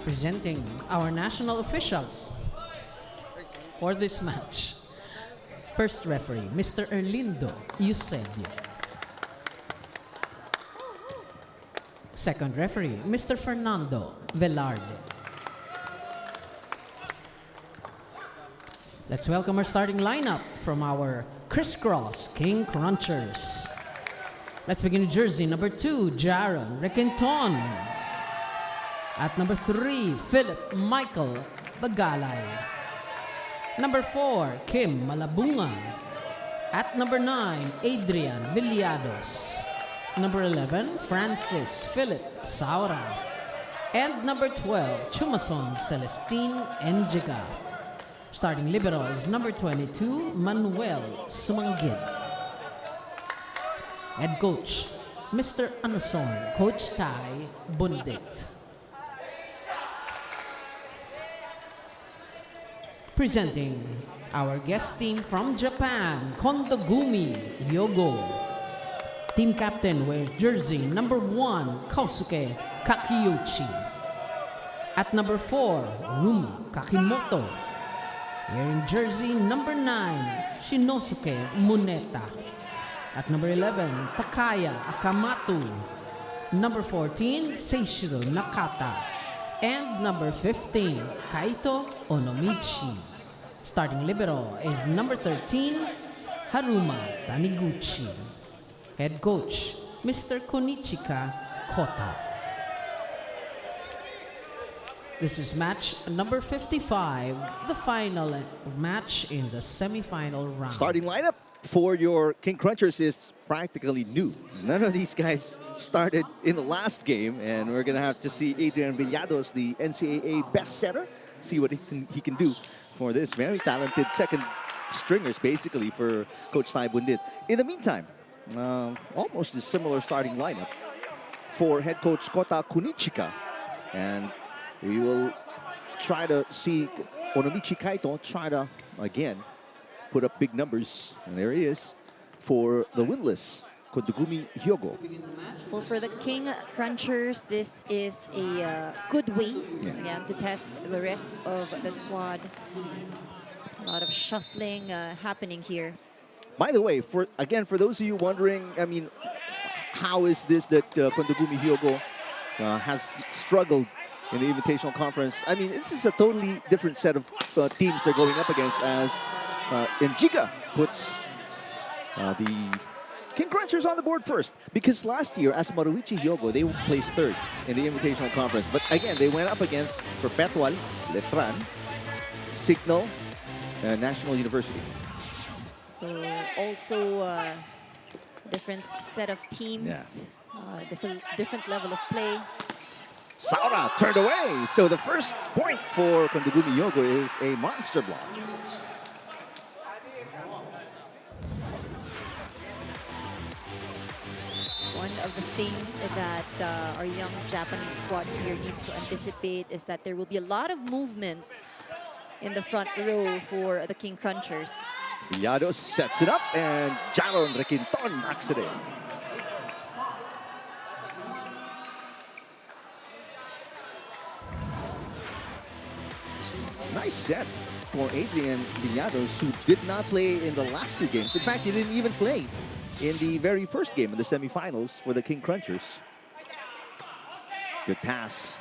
Presenting our national officials for this match. First referee, Mr. Erlindo Eusebio. Second referee, Mr. Fernando Velarde. Let's welcome our starting lineup from our crisscross King Crunchers. Let's begin with jersey number 2, Jaron Requinton. At number 3, Philip Michael Bagalay. Number 4, Kim Malabunga. At number 9, Adrian Villados. Number 11, Francis Philip Saura. And number 12, Chumason Celestine Enjiga. Starting libero is number 22, Manuel Sumangid. Head coach, Mr. Anason, Coach Tai Bundit. Presenting our guest team from Japan, KONDOHGUMI Hyogo. Team captain wears jersey number 1, Kosuke Kakiyuchi. At number 4, Rumi Kakimoto. Wearing jersey number 9, Shinosuke Muneta. At number 11, Takaya Akamatsu. Number 14, Seishiro Nakata. And number 15, Kaito Onomichi. Starting libero is number 13, Haruma Taniguchi. Head coach, Mr. Konichika Kota. This is match number 55, the final match in the semifinal round. Starting lineup for your King Crunchers is practically new. None of these guys started in the last game, and we're going to have to see Adrian Villados, the NCAA best setter, see what he can do for this very talented second stringers, basically, for Coach Tai Bundit. In the meantime, almost a similar starting lineup for head coach Kota Kunichika, and we will try to see Onomichi Kaito try to, again, put up big numbers. And there he is for the winless KONDOHGUMI Hyogo. Well, for the King Crunchers, this is a good way again, to test the rest of the squad. A lot of shuffling happening here. By the way, for those of you wondering, I mean, how is this that KONDOHGUMI Hyogo has struggled in the Invitational Conference? I mean, this is a totally different set of teams they're going up against, as Enjiga puts the King Crunchers on the board first. Because last year, as Maruichi Hyogo, they placed third in the Invitational Conference. But again, they went up against Perpetual, Letran, Signal, National University. So also different set of teams, different level of play. Saura turned away. So the first point for KONDOHGUMI Hyogo is a monster block. One of the things that our young Japanese squad here needs to anticipate is that there will be a lot of movements in the front row for the King Crunchers. Villados sets it up, and Jaron Requinton knocks it in. Nice set for Adrian Villados, who did not play in the last 2 games. In fact, he didn't even play in the very first game of the semifinals for the King Crunchers. Good pass.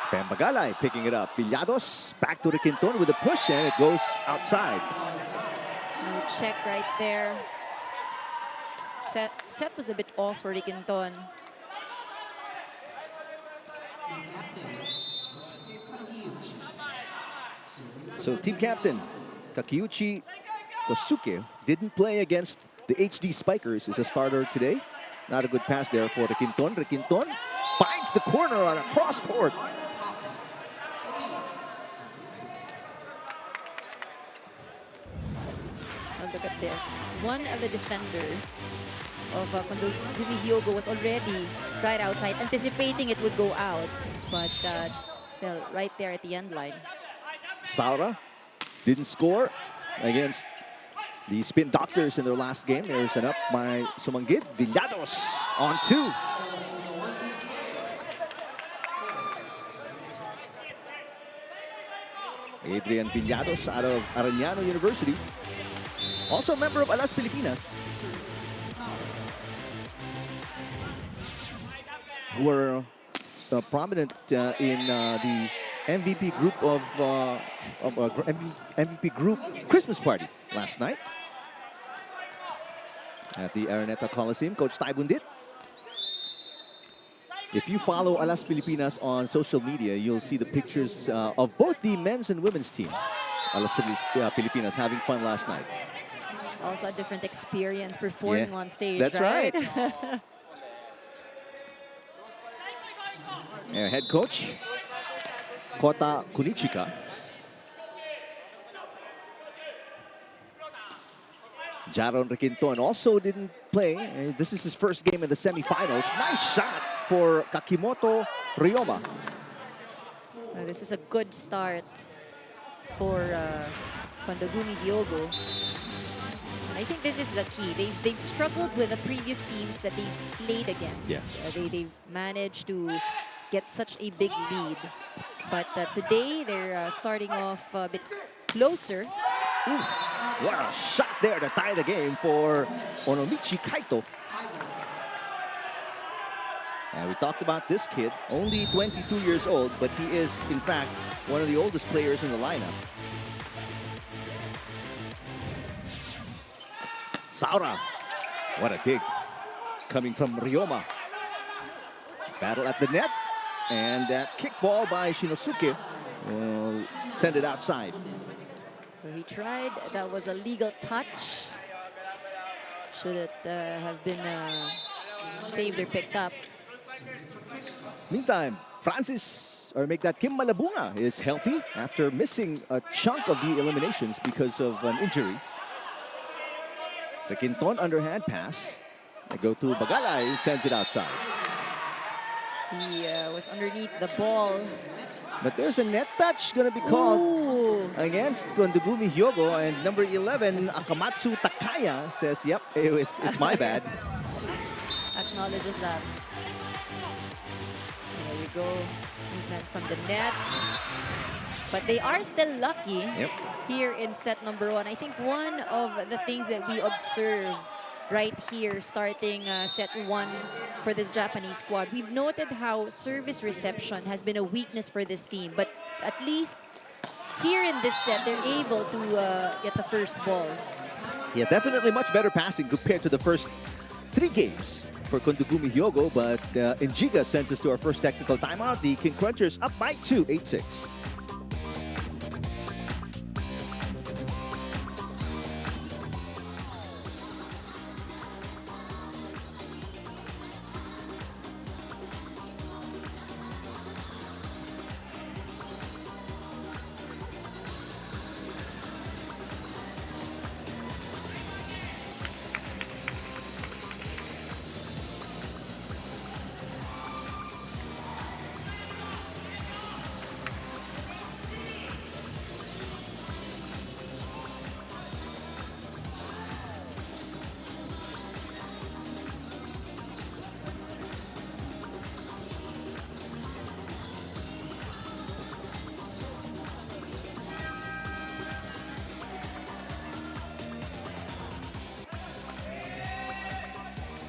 Bagalay picking it up. Villados back to Requinton with a push, and it goes outside. No check right there. Set was a bit off for Requinton. So team captain Takeuchi Kosuke didn't play against the HD Spikers. Is a starter today. Not a good pass there for Requinton. Requinton finds the corner on a cross court. Oh, look at this. One of the defenders of KONDOHGUMI Hyogo was already right outside, anticipating it would go out, but just fell right there at the end line. Saura didn't score against the Spin Doctors in their last game. There's an up by Sumangid. Villados on 2. Adrian Villados out of Arellano University. Also a member of Alas Pilipinas. Who are prominent in the MVP group of MVP group Christmas party last night at the Araneta Coliseum. Coach Tai Bundit. If you follow Alas Pilipinas on social media, you'll see the pictures of both the men's and women's team. Alas Pilipinas having fun last night. Also a different experience performing on stage. That's right. Head coach Kota Kunichika. Jaron Requinton also didn't play. This is his first game in the semifinals. Nice shot for Kakimoto Ryoma. This is a good start for KONDOHGUMI Hyogo. I think this is the key. They've struggled with the previous teams that they've played against. Yes. They've managed to get such a big lead. But today, they're starting off a bit closer. Ooh, what a shot there to tie the game for Onomichi Kaito. And we talked about this kid, only 22 years old, but he is, in fact, one of the oldest players in the lineup. Saura, what a dig. Coming from Ryoma. Battle at the net. And that kickball by Shinosuke will send it outside. He tried. That was a legal touch. Should it have been saved or picked up? Meantime, Kim Malabunga is healthy after missing a chunk of the eliminations because of an injury. The Quinton underhand pass. They go to Bagala, who sends it outside. He was underneath the ball. But there's a net touch going to be called against KONDOHGUMI Hyogo, and number 11, Akamatsu Takaya, says, yep, it's my bad. Acknowledges that. There you go. Movement from the net. But they are still lucky here in set number 1. I think one of the things that we observe right here starting set 1 for this Japanese squad, we've noted how service reception has been a weakness for this team. But at least here in this set, they're able to get the first ball. Yeah, definitely much better passing compared to the first 3 games for KONDOHGUMI Hyogo. But Injiga sends us to our first technical timeout. The King Crunchers up by 2, 8-6.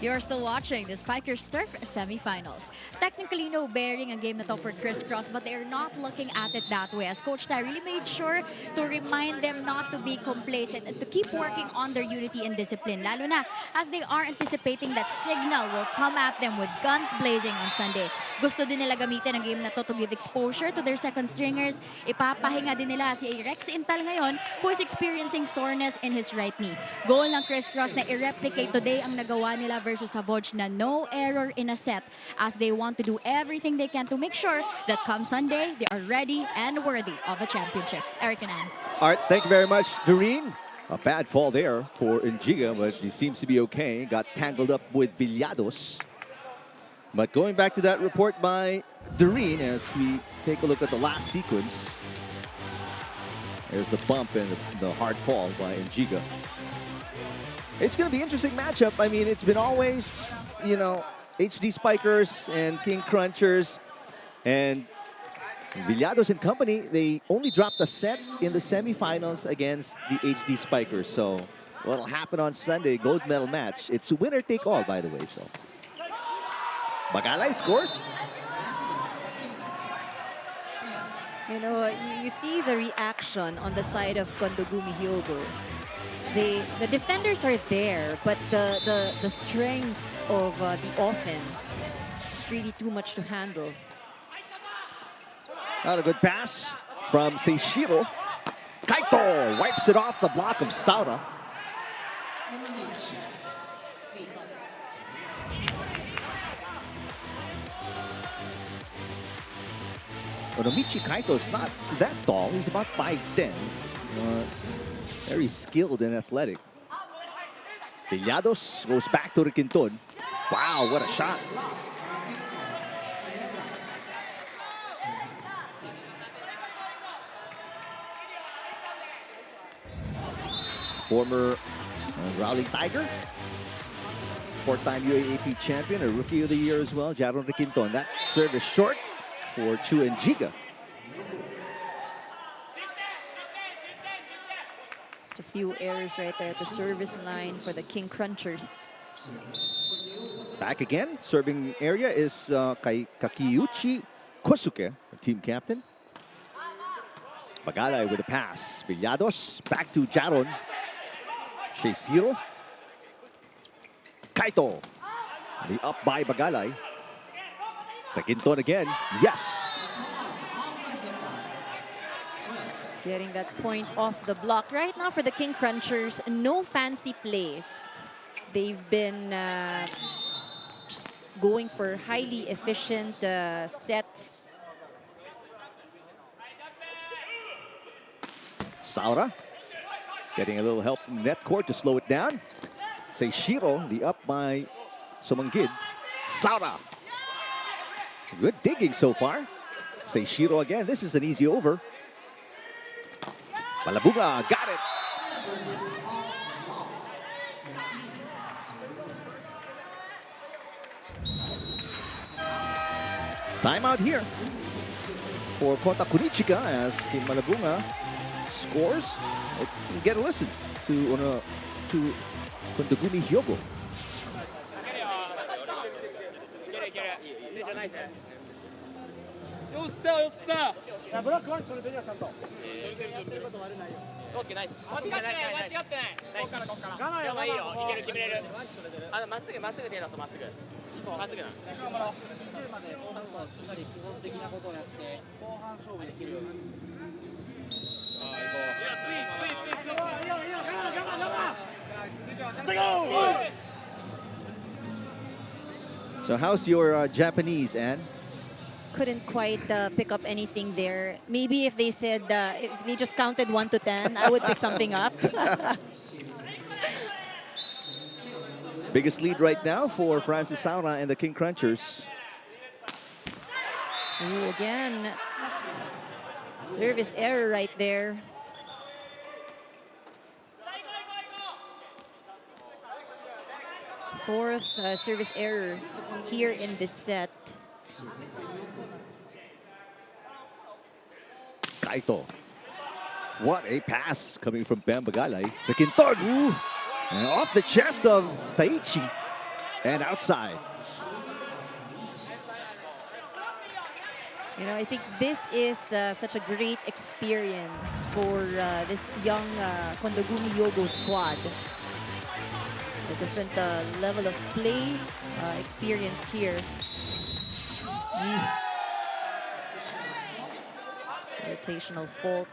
You're still watching the Spikers Turf Semifinals. Technically, no bearing ang game na to for CRISS, but they are not looking at it that way, as Coach Tai really made sure to remind them not to be complacent and to keep working on their unity and discipline, lalo na as they are anticipating that Signal will come at them with guns blazing on Sunday. Gusto din nila gamitin ang game na to give exposure to their second stringers. Ipapahinga din nila si Rex Intal ngayon, who is experiencing soreness in his right knee. Goal ng CRISS na i-replicate today ang nagawa nila versus Savoj na no error in a set, as they want to do everything they can to make sure that come Sunday, they are ready and worthy of a championship. Eric and Ann. All right, thank you very much, Doreen. A bad fall there for Injiga, but he seems to be okay. Got tangled up with Villados. But going back to that report by Doreen, as we take a look at the last sequence. There's the bump and the hard fall by Injiga. It's going to be an interesting matchup. I mean, it's been always, you know, HD Spikers and King Crunchers. And Villados and company, they only dropped a set in the semifinals against the HD Spikers. So what'll happen on Sunday, gold medal match. It's winner take all, by the way. So Bagalay scores. You know, you see the reaction on the side of Kondogumi Hyogo. The defenders are there, but the strength of the offense just really too much to handle. Not a good pass from Seishiro. Kaito wipes it off the block of Saura. Onomichi Kaito is not that tall. He's about 5'10". Very skilled and athletic. Villados goes back to Requinton. Wow, what a shot. Former Rowling Tiger, four-time UAAP champion, a Rookie of the Year as well, Jaron Requinton. That serve is short for Chu and Giga. Just a few errors right there at the service line for the King Crunchers. Back again, serving area is Kakiyuchi Kosuke, team captain. Bagalay with a pass. Villados back to Jaron. Seishiro. Kaito. The up by Bagalay. Requinton again. Yes. Getting that point off the block. Right now for the King Crunchers, no fancy plays. They've been just going for highly efficient sets. Saura getting a little help from the net court to slow it down. Seishiro, the up by Sumanggid. Saura. Good digging so far. Seishiro again. This is an easy over. Malabunga got it. Timeout here for Kota Kunichika as Kim Malabunga scores. We'll get a listen to Kondogumi Hyogo. So how's your Japanese, Anne? Couldn't quite pick up anything there. Maybe if they said, if they just counted 1 to 10, I would pick something up. Biggest lead right now for Francis Saura and the King Crunchers. Ooh, again, service error right there. Fourth service error here in this set. Kaito. What a pass coming from Bam Bagalay. Requinton. And off the chest of Taichi. And outside. You know, I think this is such a great experience for this young Kondogumi Hyogo squad. A different level of play experience here. Rotational fault.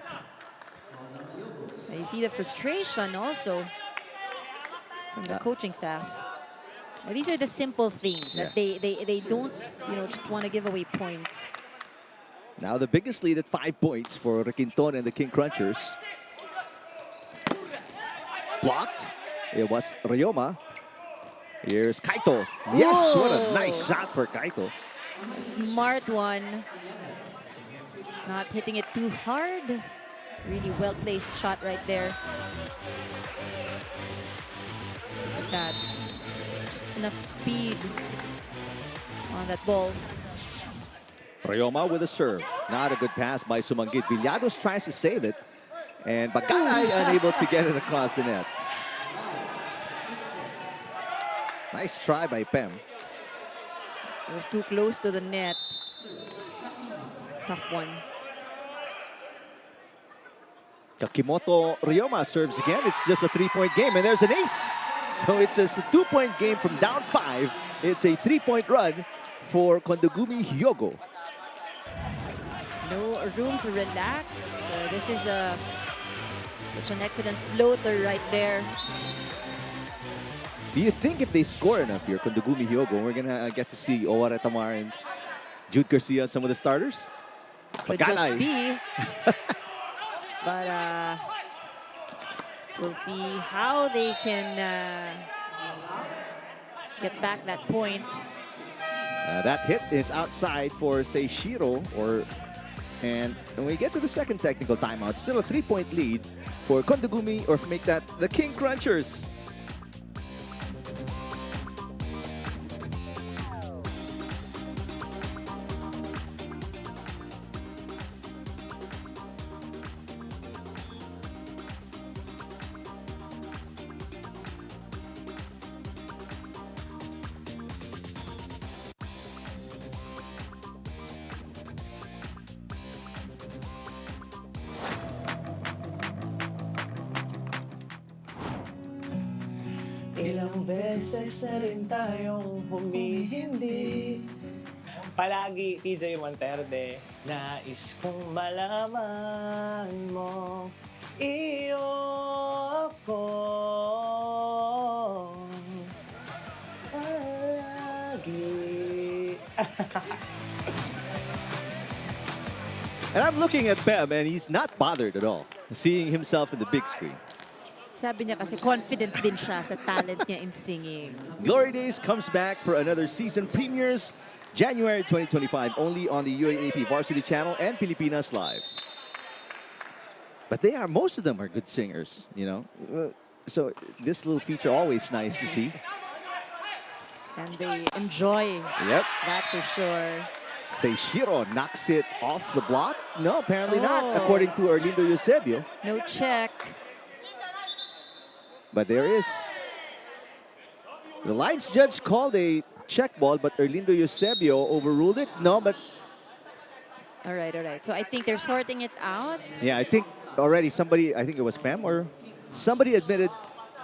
And you see the frustration also from the coaching staff. And these are the simple things that they don't, you know, just want to give away points. Now the biggest lead at 5 points for Requinton and the King Crunchers. Blocked. It was Ryoma. Here's Kaito. Yes, what a nice shot for Kaito. A smart one. Not hitting it too hard. Really well-placed shot right there. Look at that. Just enough speed on that ball. Ryoma with a serve. Not a good pass by Sumanggit. Villados tries to save it. And Bagalay unable to get it across the net. Nice try by Pem. It was too close to the net. Tough one. Kakimoto Ryoma serves again. It's just a 3-point game, and there's an ace. So it's just a 2-point game from down 5. It's a 3-point run for Kondogumi Hyogo. No room to relax. This is such an excellent floater right there. Do you think if they score enough here, Kondogumi Hyogo, we're going to get to see Oware Tamar and Jude Garcia, some of the starters? Could just be. But we'll see how they can get back that point. That hit is outside for Seishiro. And when we get to the second technical timeout, still a 3-point lead for Kondogumi, or make that the King Crunchers. Ilang beses na rin tayong humihindi. Palagi, PJ Monterde, nais kong malaman mo, iyo ako. Palagi. And I'm looking at Pem, and he's not bothered at all, seeing himself in the big screen. Sabi niya kasi confident din siya sa talent niya in singing. Glory Days comes back for another season. Premieres January 2025, only on the UAAP Varsity Channel and Pilipinas Live. But most of them are good singers, you know. So this little feature always nice to see. And they enjoy that for sure. Seishiro knocks it off the block. No, apparently not, according to Orlindo Eusebio. No check. But there is. The lines judge called a check ball, but Orlindo Eusebio overruled it. No, but... All right. So I think they're sorting it out. Yeah, I think already somebody, I think it was Pam, or somebody admitted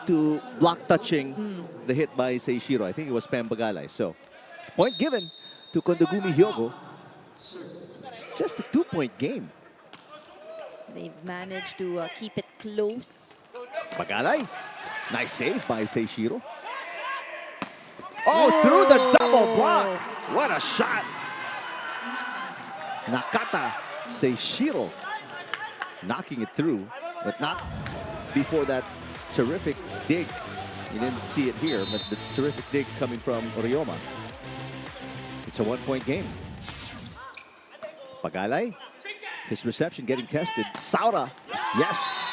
to block touching the hit by Seishiro. I think it was Pam Bagalay. So, point given to Kondogumi Hyogo. It's just a 2-point game. They've managed to keep it close. Bagalay. Nice save by Seishiro. Oh, through the double block. What a shot. Nakata Seishiro knocking it through, but not before that terrific dig. You didn't see it here, but the terrific dig coming from Ryoma. It's a 1-point game. Bagalay, his reception getting tested. Saura, yes.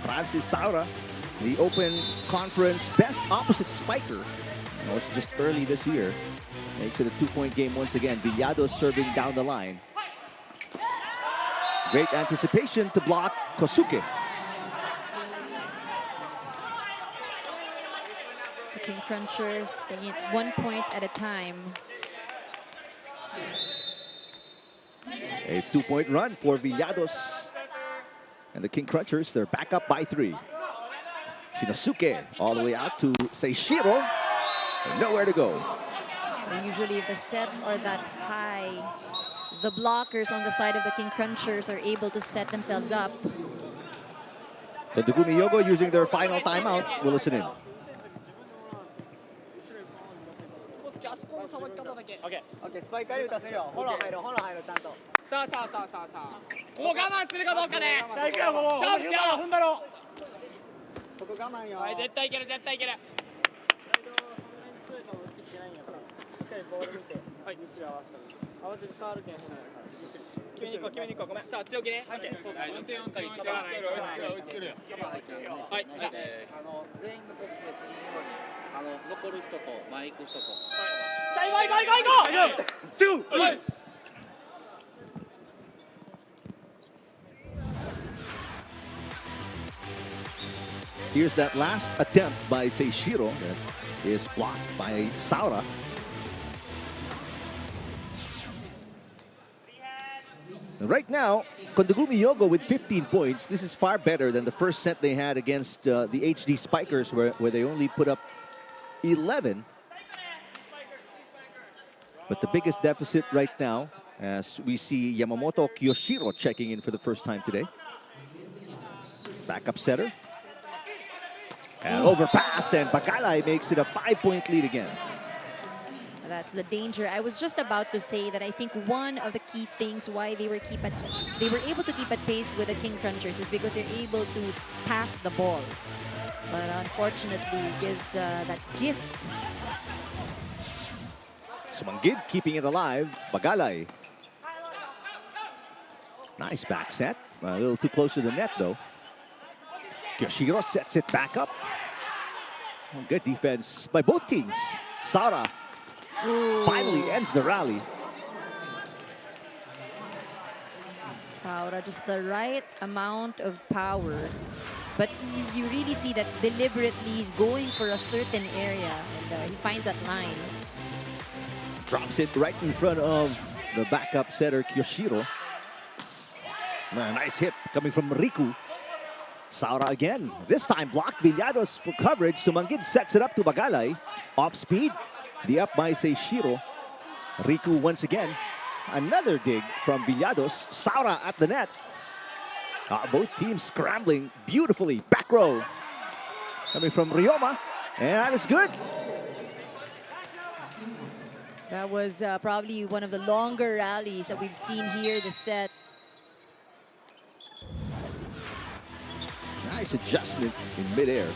Francis Saura, the Open Conference best opposite spiker. It was just early this year. Makes it a 2-point game once again. Villados serving down the line. Great anticipation to block Kosuke. The King Crunchers staying at 1 point at a time. A 2-point run for Villados. And the King Crunchers, they're back up by 3. Shinosuke all the way out to Seishiro. And nowhere to go. And usually if the sets are that high, the blockers on the side of the King Crunchers are able to set themselves up. Kondogumi Hyogo using their final timeout. We'll listen in. Okay. スパイクあり打たせるよ。フォロー入る、ちゃんと。さあ。ここ我慢するかどうかね。さあ行くよ、ここ。勝負しよう。踏んだろ。ここ我慢よ。はい、絶対いける。しっかりボール見て、はい、ゆっくり合わせて触るけん。決めに行こう決めに行こうごめんさあ強気ねはい全員の全員のボックスでするように残る人と前行く人とじゃあ行こう行こう行こう行こう Here's that last attempt by Seishiro that is blocked by Saura. Right now, Kondogumi Yogo with 15 points. This is far better than the first set they had against the HD Spikers where they only put up 11. But the biggest deficit right now, as we see Yamamoto Kiyoshiro checking in for the first time today. Backup setter. And overpass, and Bagalay makes it a 5-point lead again. That's the danger. I was just about to say that I think one of the key things why they were able to keep at pace with the King Crunchers is because they're able to pass the ball. But unfortunately, it gives that gift. Sumanggid keeping it alive. Bagalay. Nice back set. A little too close to the net, though. Kiyoshiro sets it back up. Good defense by both teams. Saura finally ends the rally. Saura, just the right amount of power. But you really see that deliberately he's going for a certain area. And he finds that line. Drops it right in front of the backup setter, Kiyoshiro. Nice hit coming from Riku. Saura again. This time blocked Villados for coverage. Sumanggid sets it up to Bagalay. Off speed. The up by Seishiro. Riku once again. Another dig from Villados. Saura at the net. Both teams scrambling beautifully. Back row. Coming from Ryoma. And that is good. That was probably one of the longer rallies that we've seen here this set. Nice adjustment in midair.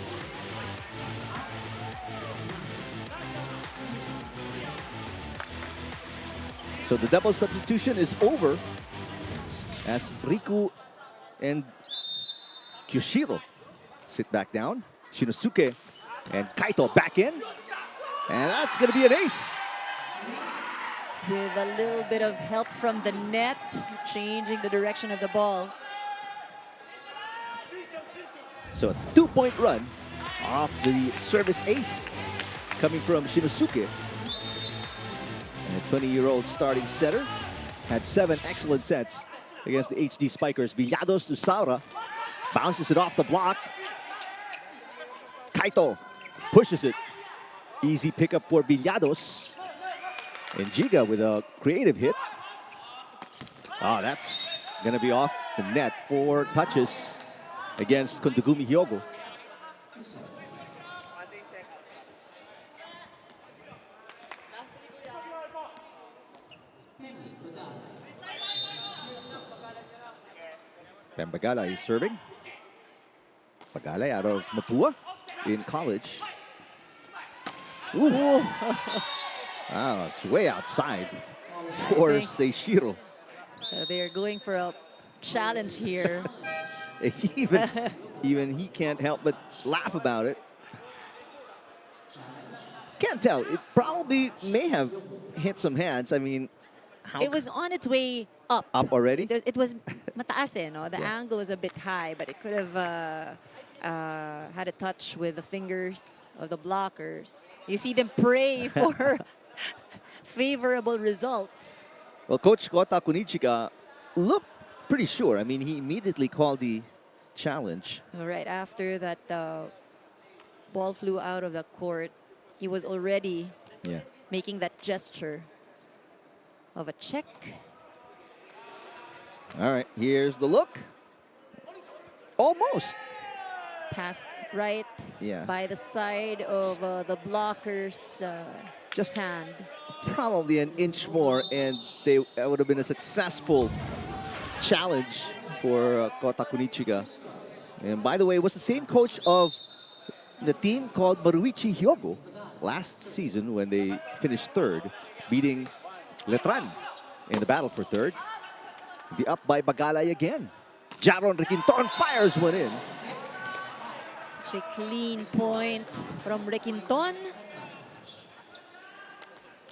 So the double substitution is over as Riku and Kiyoshiro sit back down. Shinosuke and Kaito back in. And that's going to be an ace. With a little bit of help from the net, changing the direction of the ball. So a 2-point run off the service ace coming from Shinosuke. And a 20-year-old starting setter had 7 excellent sets against the HD Spikers. Villados to Saura. Bounces it off the block. Kaito pushes it. Easy pickup for Villados. And Giga with a creative hit. Oh, that's going to be off the net. 4 touches against Kondogumi Hyogo. Ben Bagalay is serving. Bagalay out of Mapua in college. Ooh. Wow, it's way outside for Seishiro. They're going for a challenge here. Even he can't help but laugh about it. Can't tell. It probably may have hit some hands. I mean, how It was on its way up. up already? It was mataas eh, no? The Yeah. angle was a bit high, but it could have had a touch with the fingers of the blockers. You see them pray for favorable results. Well, Coach Kota Kunichika looked pretty sure. I mean, he immediately called the challenge. Right after that ball flew out of the court, he was already Yeah. making that gesture of a check. All right, here's the look. Almost. Passed right Yeah. by the side of the blocker's Just hand. probably an inch more, and it would have been a successful challenge for Kota Kunichika. And by the way, it was the same coach of the team called Maruichi Hyogo last season when they finished third, beating Letran in the battle for third. The up by Bagalay again. Jaron Requinton fires one in. Such a clean point from Requinton.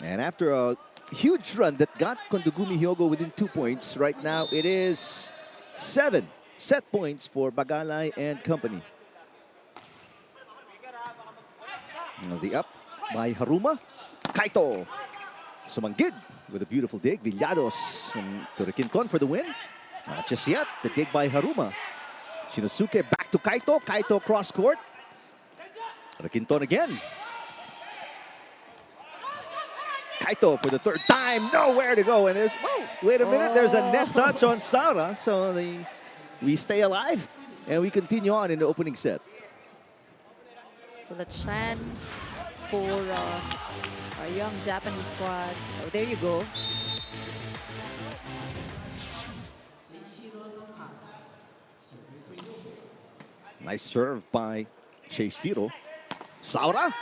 And after a huge run that got Kondogumi Hyogo within 2 points, right now it is 7 set points for Bagalay and company. Now the up by Haruma. Kaito sumanggid with a beautiful dig. Villados to Requinton for the win. Not just yet. The dig by Haruma. Shinosuke back to Kaito. Kaito cross court. Requinton again. Kaito for the third time. Nowhere to go. And there's, oh, wait a minute. There's a net touch on Saura. So we stay alive and we continue on in the opening set. So the chance for our young Japanese squad. Oh, there you go. Nice serve by Sheishiro. Saura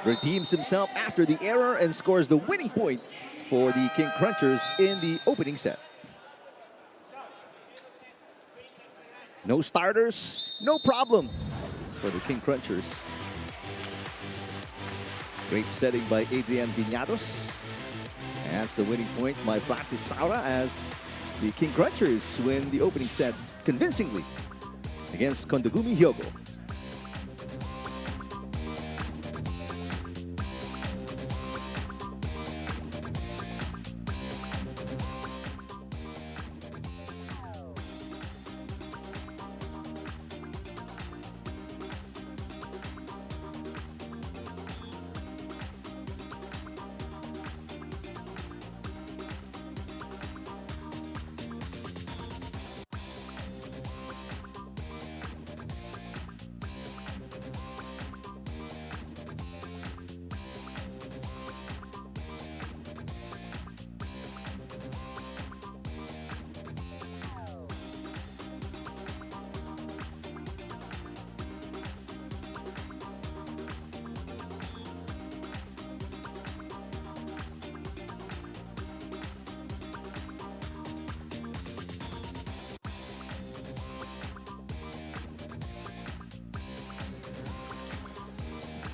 redeems himself after the error and scores the winning point for the King Crunchers in the opening set. No starters, no problem for the King Crunchers. Great setting by Adrian Villados. And that's the winning point by Francis Saura as the King Crunchers win the opening set convincingly against Kondogumi Hyogo.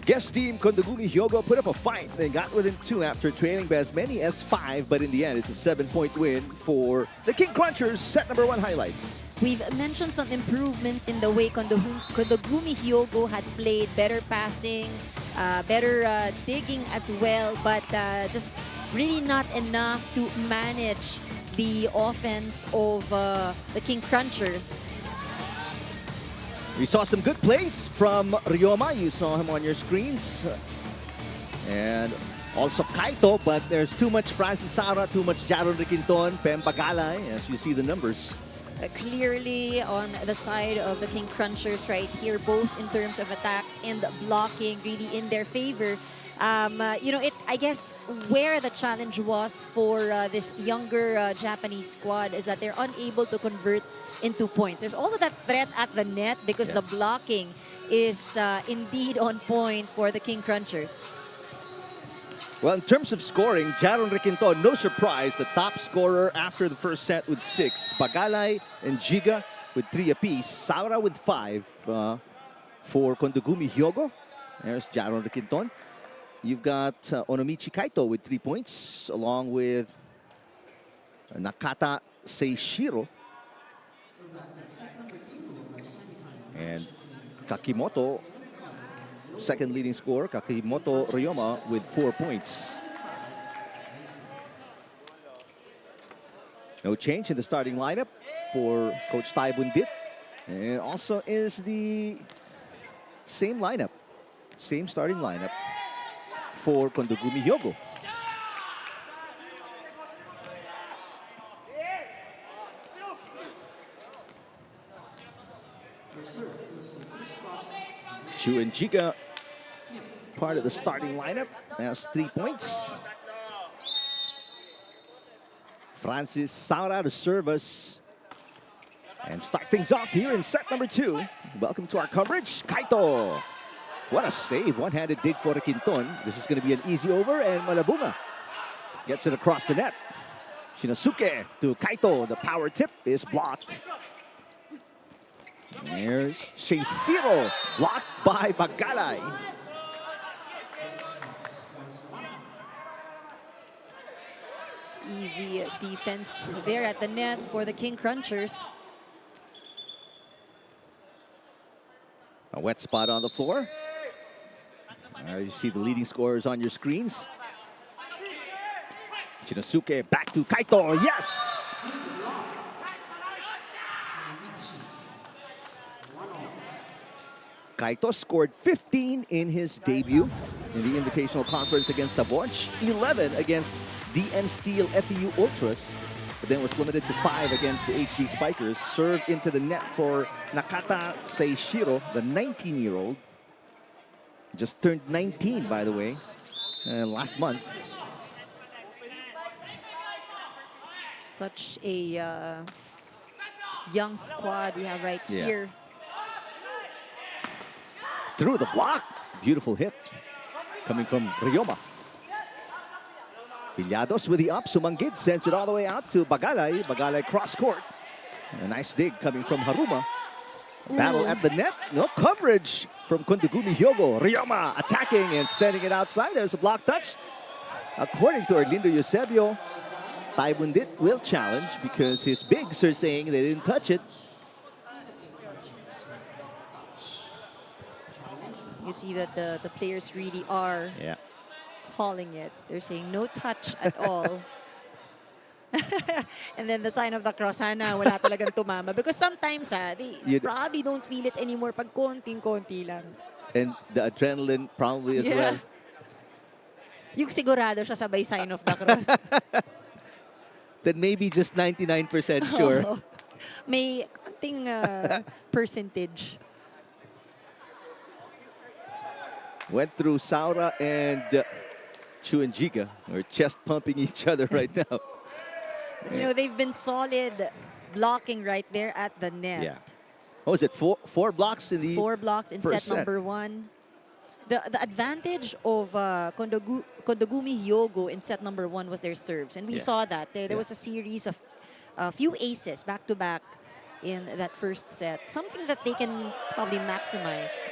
Guest team Kondogumi Hyogo put up a fight. They got within 2 after trailing by as many as 5, but in the end, it's a 7-point win for the King Crunchers. Set number 1 highlights. We've mentioned some improvements in the way Kondogumi Hyogo had played. Better passing, better digging as well, but just really not enough to manage the offense of the King Crunchers. We saw some good plays from Ryoma. You saw him on your screens. And also Kaito, but there's too much Francis Saura, too much Jaron Requinton, Pem Bagalay, as you see the numbers. Clearly on the side of the King Crunchers right here, both in terms of attacks and blocking, really in their favor. You know, I guess where the challenge was for this younger Japanese squad is that they're unable to convert into points. There's also that threat at the net because the blocking is indeed on point for the King Crunchers. Well, in terms of scoring, Jaron Requinton, no surprise, the top scorer after the first set with 6. Bagalay and Giga with 3 apiece. Saura with 5 for Kondogumi Hyogo. There's Jaron Requinton. You've got Onomichi Kaito with 3 points, along with Nakata Seishiro. And Kakimoto, second leading scorer, Kakimoto Ryoma with 4 points. No change in the starting lineup for Coach Tai Bundit. And also is the same lineup, same starting lineup for Kondogumi Hyogo. Chu and Giga, part of the starting lineup, has 3 points. Francis Saura to serve us and start things off here in set number 2. Welcome to our coverage, Kaito. What a save, one-handed dig for Requinton. This is going to be an easy over, and Malabunga gets it across the net. Shinosuke to Kaito. The power tip is blocked. There's Sheishiro, blocked by Bagalay. Easy defense there at the net for the King Crunchers. A wet spot on the floor. You see the leading scorers on your screens. Shinosuke back to Kaito. Yes! Kaito scored 15 in his debut in the Invitational Conference against Savoge, 11 against DN Steel FEU Ultras, but then was limited to 5 against the HD Spikers. Served into the net for Nakata Seishiro, the 19-year-old. Just turned 19, by the way, last month. Such a young squad we have right here. Through the block. Beautiful hit coming from Ryoma. Villados with the up. Sumanggid sends it all the way out to Bagalay. Bagalay cross court. A nice dig coming from Haruma. Battle at the net. No coverage from KONDOHGUMI Hyogo. Ryoma attacking and sending it outside. There's a block touch. According to Orlindo Eusebio, Taibundit will challenge because his bigs are saying they didn't touch it. You see that the players really are calling it. They're saying no touch at all. And then the sign of the cross, sana wala talagang tumama. Because sometimes they probably don't feel it anymore pag konting-konti lang. And the adrenaline probably as well. Yung sigurado siya sabay sign of the cross. Then maybe just 99% sure. May konting percentage. Went through Saura and Chu and Giga are chest pumping each other right now. You know, they've been solid blocking right there at the net. Yeah. What was it? Four blocks in the 4 blocks in first set number 1. The advantage of KONDOHGUMI Hyogo in set number 1 was their serves. And we saw that. There was a series of a few aces back-to-back in that first set. Something that they can probably maximize.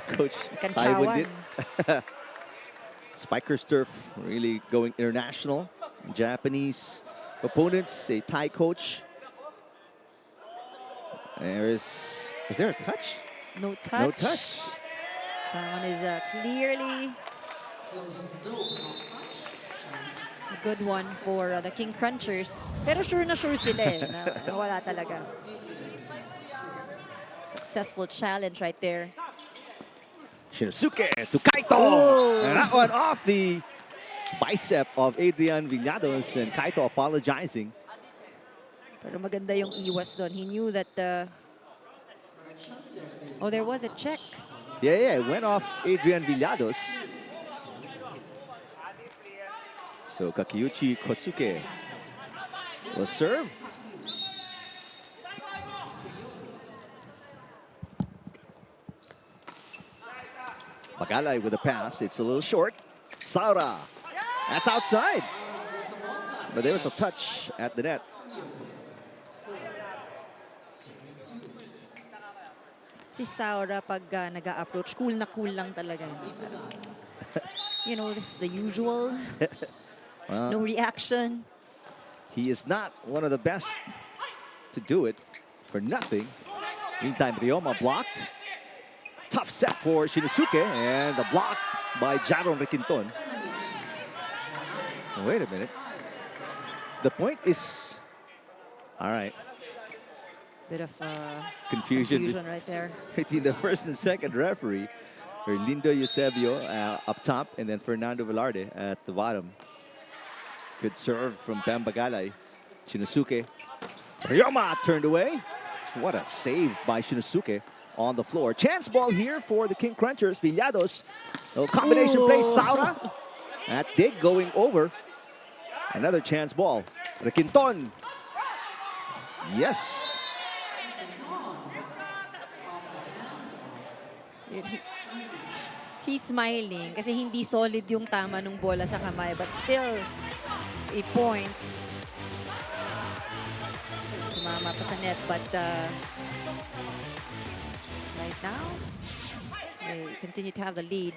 Coach Taibundit. Spikers turf really going international. Japanese opponents, a Thai coach. Is there a touch? No touch. No touch. That one is clearly a good one for the King Crunchers. Pero sure na sure sila na wala talaga. Successful challenge right there. Shinosuke to Kaito. And that one off the bicep of Adrian Villados, and Kaito apologizing. Pero maganda yung iwas doon. He knew that there was a check. Yeah, it went off Adrian Villados. So Kakeuchi Kosuke will serve. Bagalay with a pass. It's a little short. Saura. That's outside. But there was a touch at the net. Si Saura pag nag-a-approach, cool na cool lang talaga. You know, this is the usual. Well, no reaction. He is not one of the best to do it for nothing. Meantime, Ryoma blocked. Tough set for Shinosuke, and the block by Jaron Requinton. Wait a minute. The point is, all right. Bit of confusion right there. Between the first and second referee. Orlindo Eusebio up top, and then Fernando Velarde at the bottom. Good serve from Bam Bagalay. Shinosuke. Ryoma turned away. What a save by Shinosuke on the floor. Chance ball here for the King Crunchers. Villados. A combination play. Saura. That dig going over. Another chance ball. Requinton. Yes. He's smiling kasi hindi solid yung tama ng bola sa kamay, but still a point. Tumama pa sa net, but right now, they continue to have the lead.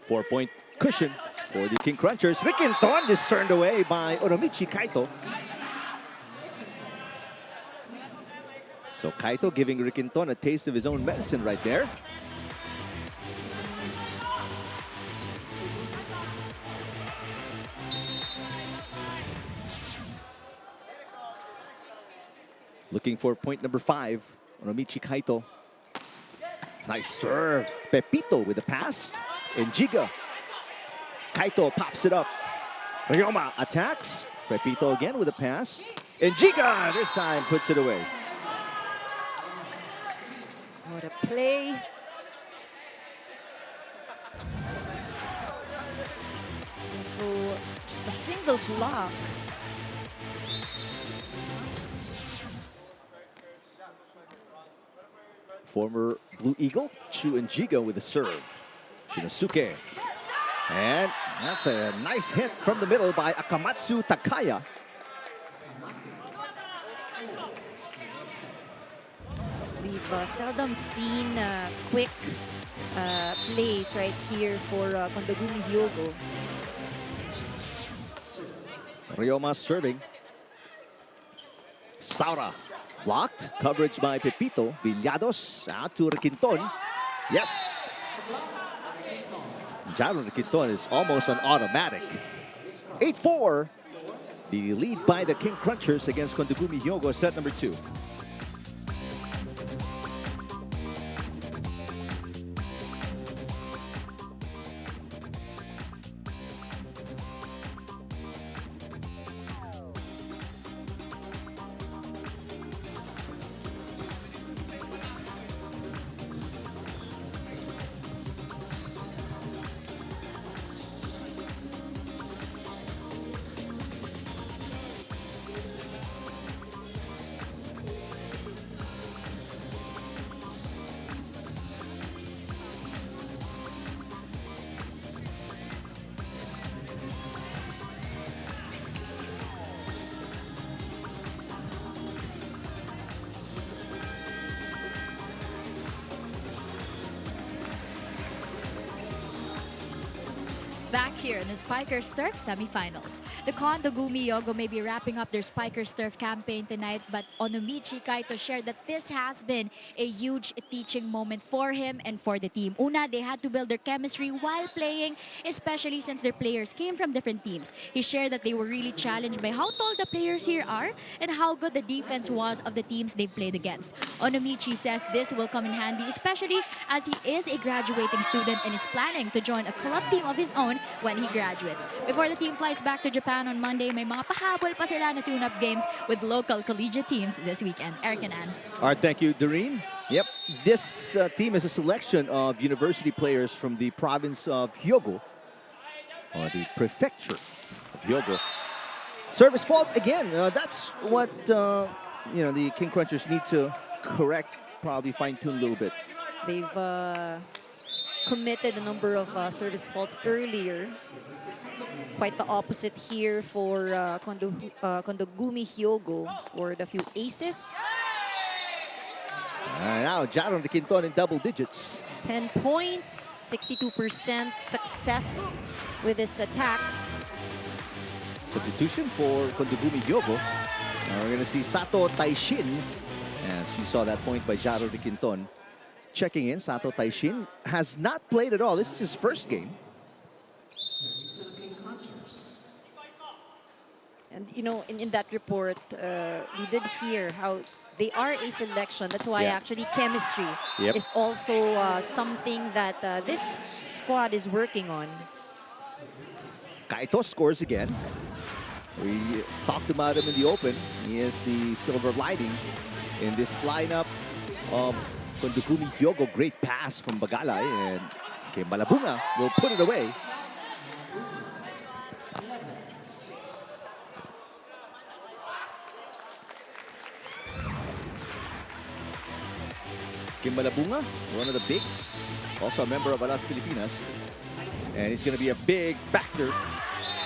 4-point cushion for the King Crunchers. Rikinton is turned away by Oromichi Kaito. So Kaito giving Rikinton a taste of his own medicine right there. Looking for point number 5, Oromichi Kaito. Nice serve. Pepito with the pass. And Giga. Kaito pops it up. Ryoma attacks. Pepito again with a pass. And Giga this time puts it away. What a play. So just a single block. Former Blue Eagle, Chu and Giga with a serve. Shinosuke. And that's a nice hit from the middle by Akamatsu Takaya. We've seldom seen quick plays right here for Kondogumi Hyogo. Ryoma serving. Saura blocked. Coverage by Pepito. Villados out to Rikinton. Yes. Jaron Rikinton is almost an automatic. 8-4. The lead by the King Crunchers against Kondogumi Hyogo, set number 2. Back here in the Spikers Turf semifinals. The Kondogumi Hyogo may be wrapping up their Spikers Turf campaign tonight, but Oromichi Kaito shared that this has been a huge teaching moment for him and for the team. Una, they had to build their chemistry while playing, especially since their players came from different teams. He shared that they were really challenged by how tall the players here are and how good the defense was of the teams they've played against. Oromichi says this will come in handy, especially as he is a graduating student and is planning to join a club team of his own when he graduates. Before the team flies back to Japan on Monday, may mga pahabol pa sila na tune-up games with local collegiate teams this weekend. Eric and Ann. All right, thank you, Doreen. Yep, this team is a selection of university players from the province of Hyogo, or the prefecture of Hyogo. Service fault again. That's what the King Crunchers need to correct, probably fine-tune a little bit. They've committed a number of service faults earlier. Quite the opposite here for Kondogumi Hyogo. Scored a few aces. Now Jaron Rikinton in double digits. 10 points, 62% success with his attacks. Substitution for Kondogumi Hyogo. Now we're going to see Sato Taishin. As you saw that point by Jaron Rikinton. Checking in, Sato Taishin has not played at all. This is his first game. And in that report, we did hear how they are a selection. That's why actually chemistry is also something that this squad is working on. Kaito scores again. We talked about him in the open. He is the silver lining in this lineup of Kondogumi Hyogo. Great pass from Bagalay, and Malabunga will put it away. Malabunga, one of the bigs, also a member of Alas Pilipinas, and he's going to be a big factor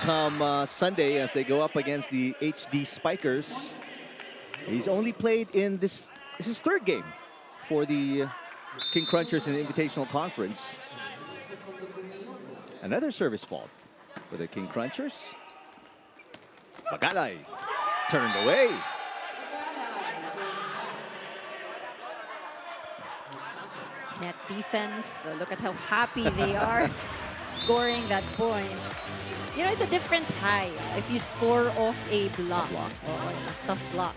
come Sunday as they go up against the HD Spikers. He's only played in this is his third game for the King Crunchers in the Invitational Conference. Another service fault for the King Crunchers. Bagalay turned away. Net defense, so look at how happy they are scoring that point. You know, it's a different high if you score off a block, or a stuff block.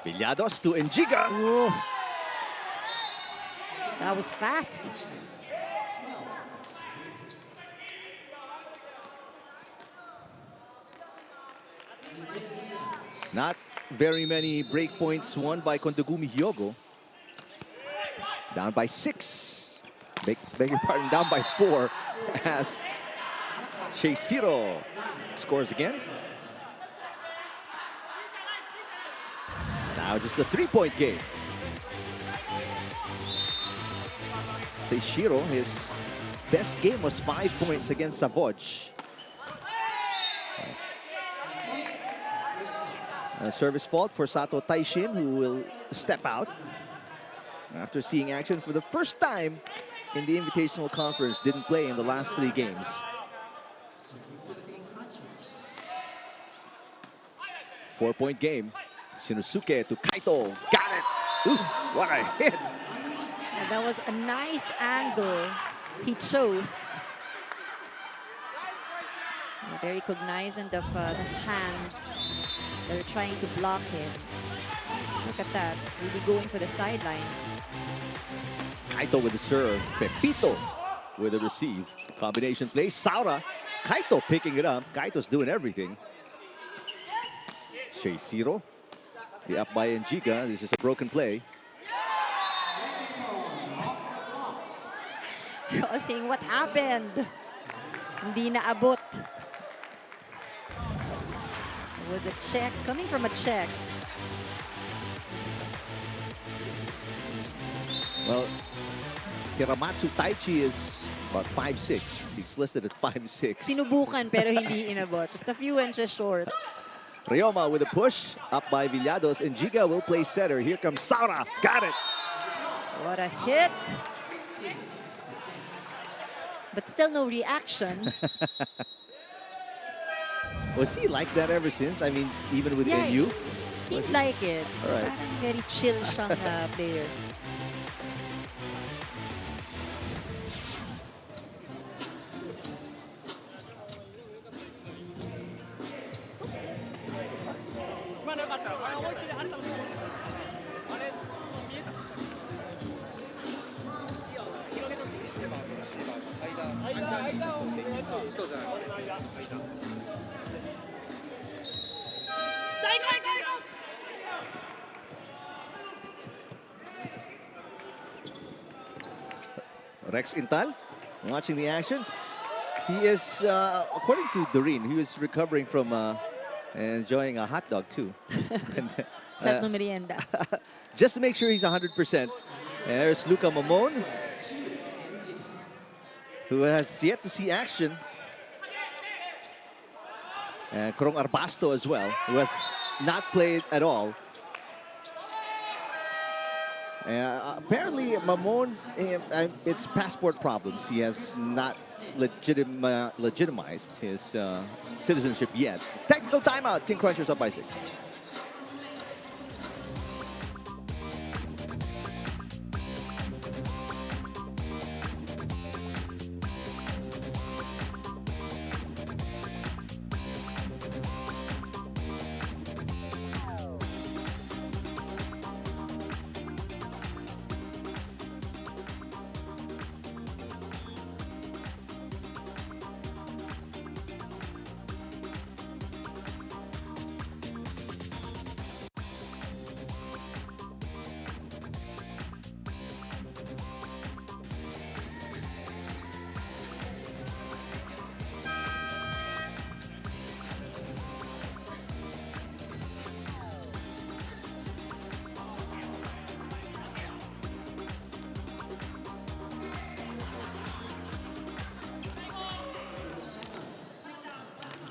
Villados to Enjiga. Ooh. That was fast. Not very many break points won by Kondogumi Hyogo. Down by 6. Beg your pardon, down by 4 as Sheisiro scores again. Now just a 3-point game. Sheisiro, his best game was 5 points against Savoj. A service fault for Sato Taishin, who will step out after seeing action for the first time in the Invitational Conference. Didn't play in the last 3 games. 4-point game. Shinosuke to Kaito. Got it. Ooh, what a hit. And that was a nice angle he chose. Very cognizant of the hands. They're trying to block him. Look at that, really going for the sideline. Kaito with the serve. Pepito with the receive. Combination play. Saura. Kaito picking it up. Kaito's doing everything. Sheisiro. The up by Enjiga. This is a broken play. You're all saying, what happened? Hindi naabot. It was a check, coming from a check. Well, Hiramatsu Taichi is about 5'6". He's listed at 5'6". Sinubukan pero hindi inabot. Just a few inches short. Ryoma with a push. Up by Villados. Enjiga will play center. Here comes Saura. Got it. What a hit. But still no reaction. Was he like that ever since? I mean, even with Yeah, NU? Seemed like it. All right. Parang very chill siyang player. Rex Intal watching the action. He is, according to Doreen, he was recovering from enjoying a hot dog too. And, Sarap ng merienda. just to make sure he's 100%. And there's Luca Mamon, who has yet to see action. And Krong Arbasto as well, who has not played at all. Apparently, Mamon, it's passport problems. He has not legitimized his citizenship yet. Technical timeout. King Crunchers up by 6.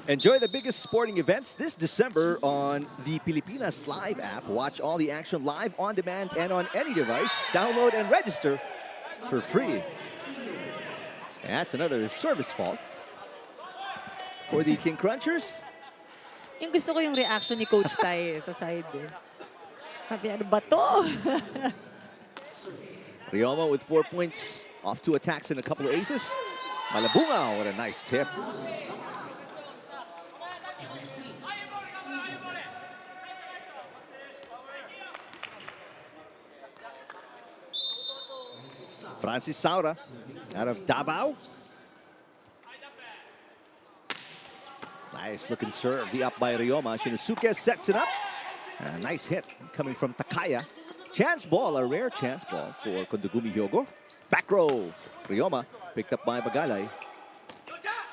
Enjoy the biggest sporting events this December on the Pilipinas Live app. Watch all the action live, on demand, and on any device. Download and register for free. And that's another service fault for the King Crunchers. Yung gusto ko yung reaction ni Coach Tai sa side. Sabi, ano ba to? Ryoma with 4 points, off 2 attacks and a couple of aces. Malabunga, what a nice tip. Francis Saura out of Davao. Nice looking serve, the up by Ryoma. Shinosuke sets it up. A nice hit coming from Takaya. Chance ball, a rare chance ball for Kondogumi Hyogo. Back row, Ryoma picked up by Bagalay.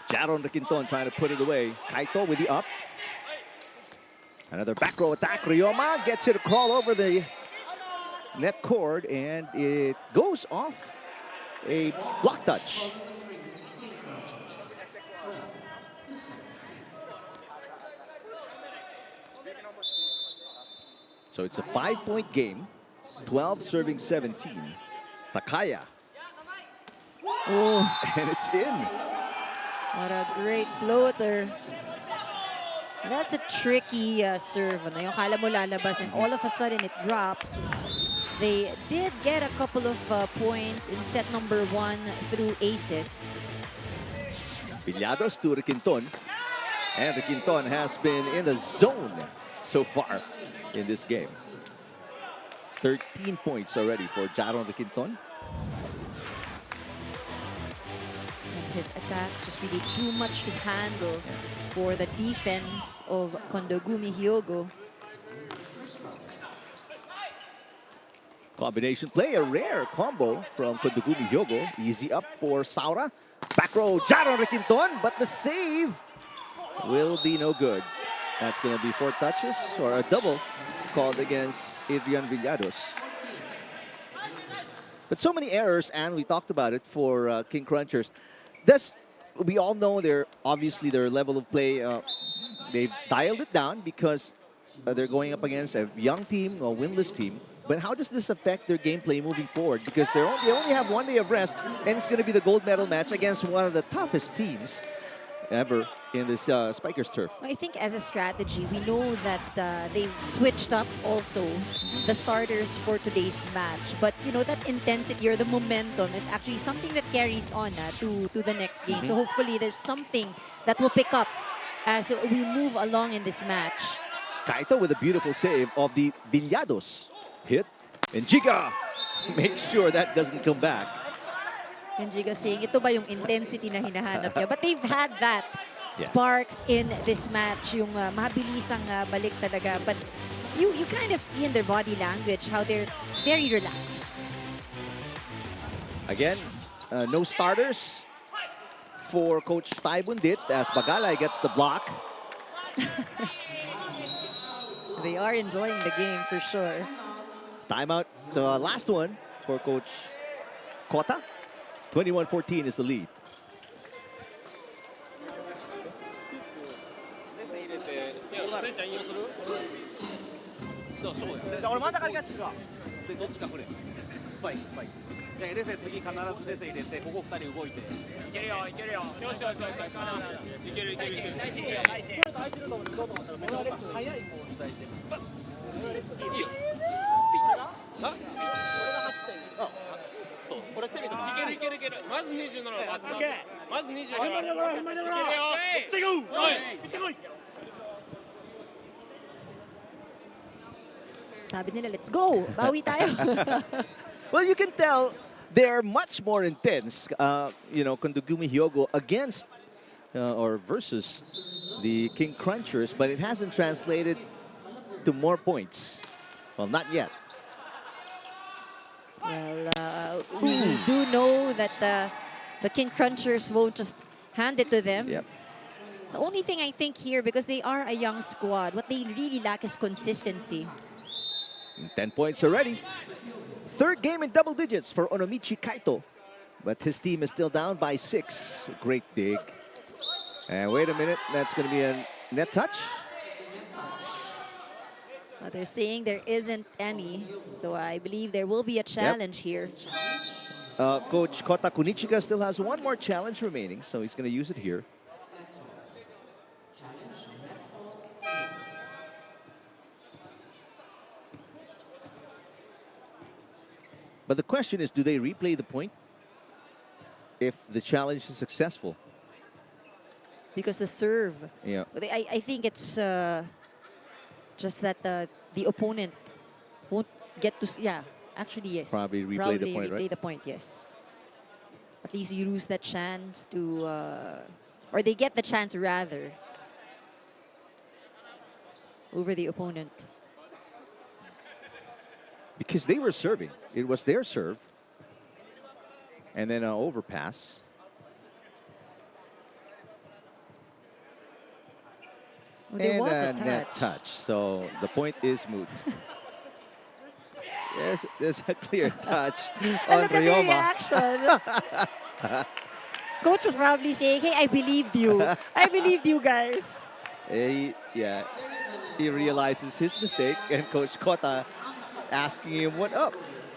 Jaron Requinton trying to put it away. Kaito with the up. Another back row attack. Ryoma gets it to crawl over the net cord, and it goes off a block touch. So it's a 5-point game. 12 serving 17. Takaya. Oh, And it's in. what a great floater. That's a tricky serve. Ano, yung kala mo lalabas and all of a sudden it drops. They did get a couple of points in set number 1 through aces. Villados to Requinton. And Requinton has been in the zone so far in this game. 13 points already for Jaron Requinton. And his attacks just really too much to handle for the defense of Kondogumi Hyogo. Combination play, a rare combo from Kondogumi Hyogo. Easy up for Saura. Back row, Jaron Requinton, but the save will be no good. That's going to be 4 touches or a double called against Adrian Villados. But so many errors, and we talked about it for King Crunchers. We all know obviously their level of play. They've dialed it down because they're going up against a young team, a winless team. But how does this affect their gameplay moving forward? Because they only have 1 day of rest, and it's going to be the gold medal match against one of the toughest teams ever in this Spikers turf. I think as a strategy, we know that they've switched up also the starters for today's match. But you know, that intensity or the momentum is actually something that carries on to the next game. So hopefully there's something that will pick up as we move along in this match. Kaito with a beautiful save of the Villados hit. And Giga makes sure that doesn't come back. And Giga saying, ito ba yung intensity na hinahanap niya? But they've had that sparks in this match, yung mabilisang balik talaga. But you kind of see in their body language how they're very relaxed. Again, no starters for Coach Tai Bundit as Bagalay gets the block. They are enjoying the game for sure. Timeout, the last one for Coach Kota. 21-14 is the lead. Sabi nila, let's go. Bawi tayo. Well, you can tell they're much more intense, you know, Kondogumi Hyogo against or versus the King Crunchers, but it hasn't translated to more points. Well, not yet. Well, we do know that the King Crunchers won't just hand it to them. Yep. The only thing I think here, because they are a young squad, what they really lack is consistency. 10 points already. Third game in double digits for Onomichi Kaito. But his team is still down by 6. Great dig. And wait a minute, that's going to be a net touch. Well, they're saying there isn't any, so I believe there will be a challenge here. Coach Kota Kunichika still has one more challenge remaining, so he's going to use it here. But the question is, do they replay the point if the challenge is successful? Because the serve. Yeah. But I think it's just that the opponent won't get to. Yeah, actually yes. Probably replay the point, replay right? the point, yes. At least you lose that chance to, or they get the chance rather over the opponent. Because they were serving. It was their serve. And then an overpass. Well, there And was a a touch. net touch. So the point is moot. There's a clear touch And on look at the Ryoma. reaction. Coach was probably saying, hey, I believed you. I believed you guys. Yeah, he realizes his mistake, and Coach Kota is asking him what up.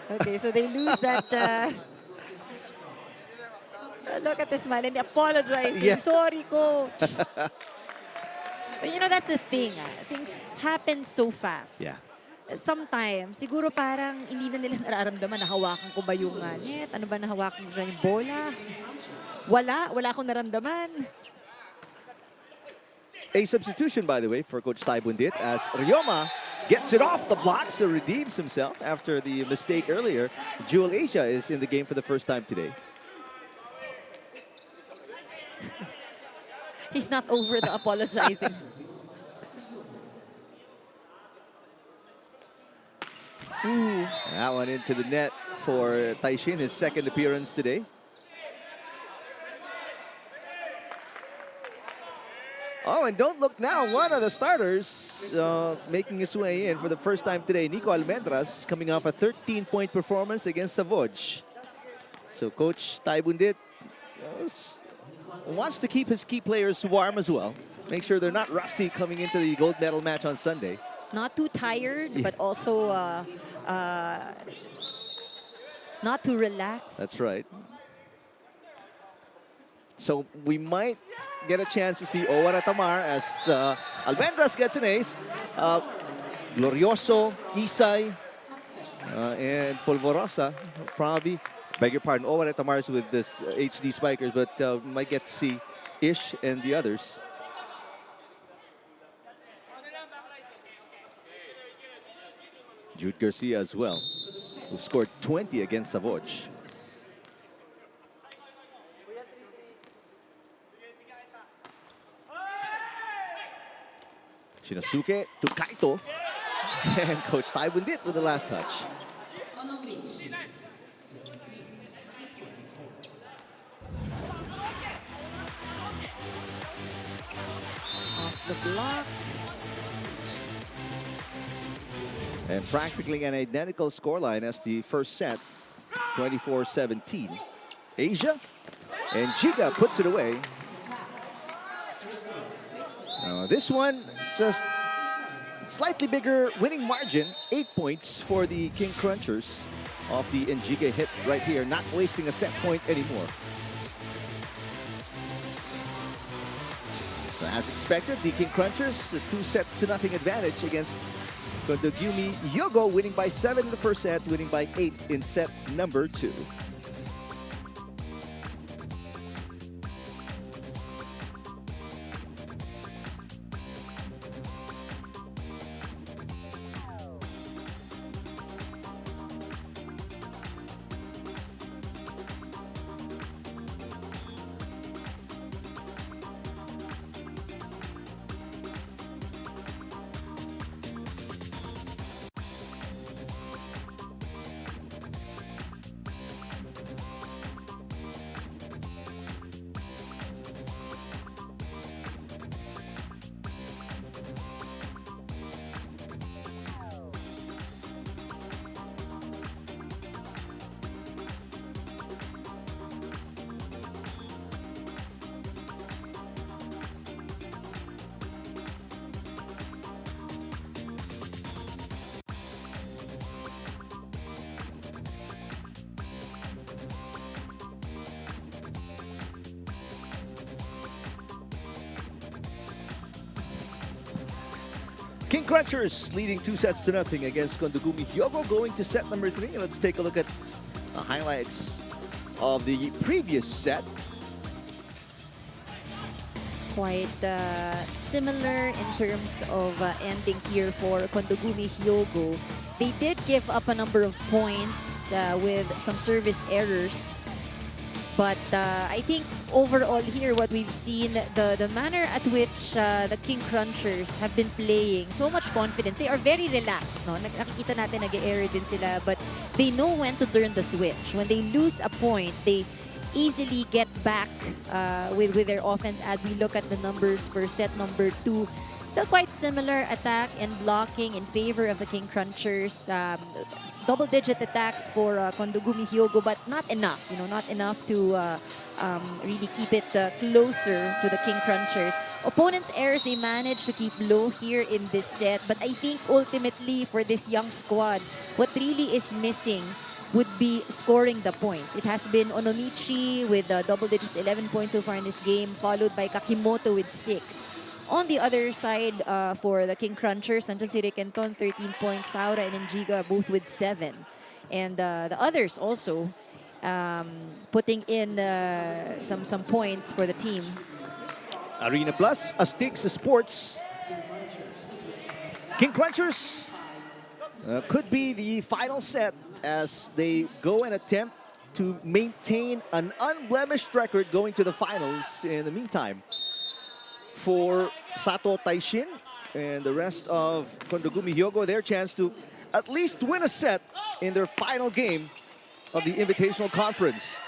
Okay, so they lose that. Look at the smile and apologizing. Yeah. Sorry, coach. But you know, that's the thing. Things happen so fast. Yeah. Sometimes, siguro parang hindi na nila nararamdaman na hawakan ko ba yung net? Ano ba nahawakan ko siya yung bola? Wala akong naramdaman. A substitution, by the way, for Coach Tai Bundit as Ryoma gets it off the block, so redeems himself after the mistake earlier. Jewel Asia is in the game for the first time today. He's not over the apologizing. Ooh. That one into the net for Taishin, his second appearance today. Oh, and don't look now, one of the starters making his way in for the first time today, Nico Almendras, coming off a 13-point performance against Savoj. So Coach Tai Bundit wants to keep his key players warm as well. Make sure they're not rusty coming into the gold medal match on Sunday. Not too tired, but also not too relaxed. That's right. So we might get a chance to see Owara Tamar as Almendras gets an ace. Glorioso, Isay, and Polvorosa probably, beg your pardon, Owara Tamar is with this HD Spikers, but we might get to see Ish and the others. Jude Garcia as well, who scored 20 against Savoj. Shinosuke to Kaito. And Coach Tai Bundit with the last touch. Off the block. And practically an identical scoreline as the first set, 24-17. Asia, and Giga puts it away. This one, just slightly bigger winning margin, 8 points for the King Crunchers off the Njiga hit right here, not wasting a set point anymore. So as expected, the King Crunchers, 2-0 advantage against KONDOHGUMI Yogo, winning by 7 in the first set, winning by 8 in set number 2. King Crunchers leading 2-0 against Kondogumi Hyogo, going to set number 3. Let's take a look at the highlights of the previous set. Quite similar in terms of ending here for Kondogumi Hyogo. They did give up a number of points with some service errors. But I think overall here, what we've seen, the manner at which the King Crunchers have been playing, so much confidence. They are very relaxed, no? Nakikita natin nag-error din sila, but they know when to turn the switch. When they lose a point, they easily get back with their offense as we look at the numbers for set number 2. Still quite similar attack and blocking in favor of the King Crunchers. Double-digit attacks for Kondogumi Hyogo, but not enough. Not enough to really keep it closer to the King Crunchers. Opponents' errors, they managed to keep low here in this set. But I think ultimately for this young squad, what really is missing would be scoring the points. It has been Onomichi with double digits, 11 points so far in this game, followed by Kakimoto with 6. On the other side, for the King Crunchers, nandiyan si Rekenton, 13 points, Saura and Njiga both with 7. And the others also putting in some points for the team. Arena Plus, Astigs Sports. King Crunchers could be the final set as they go and attempt to maintain an unblemished record going to the finals. In the meantime, for Sato Taishin and the rest of Kondogumi Hyogo, their chance to at least win a set in their final game of the Invitational Conference.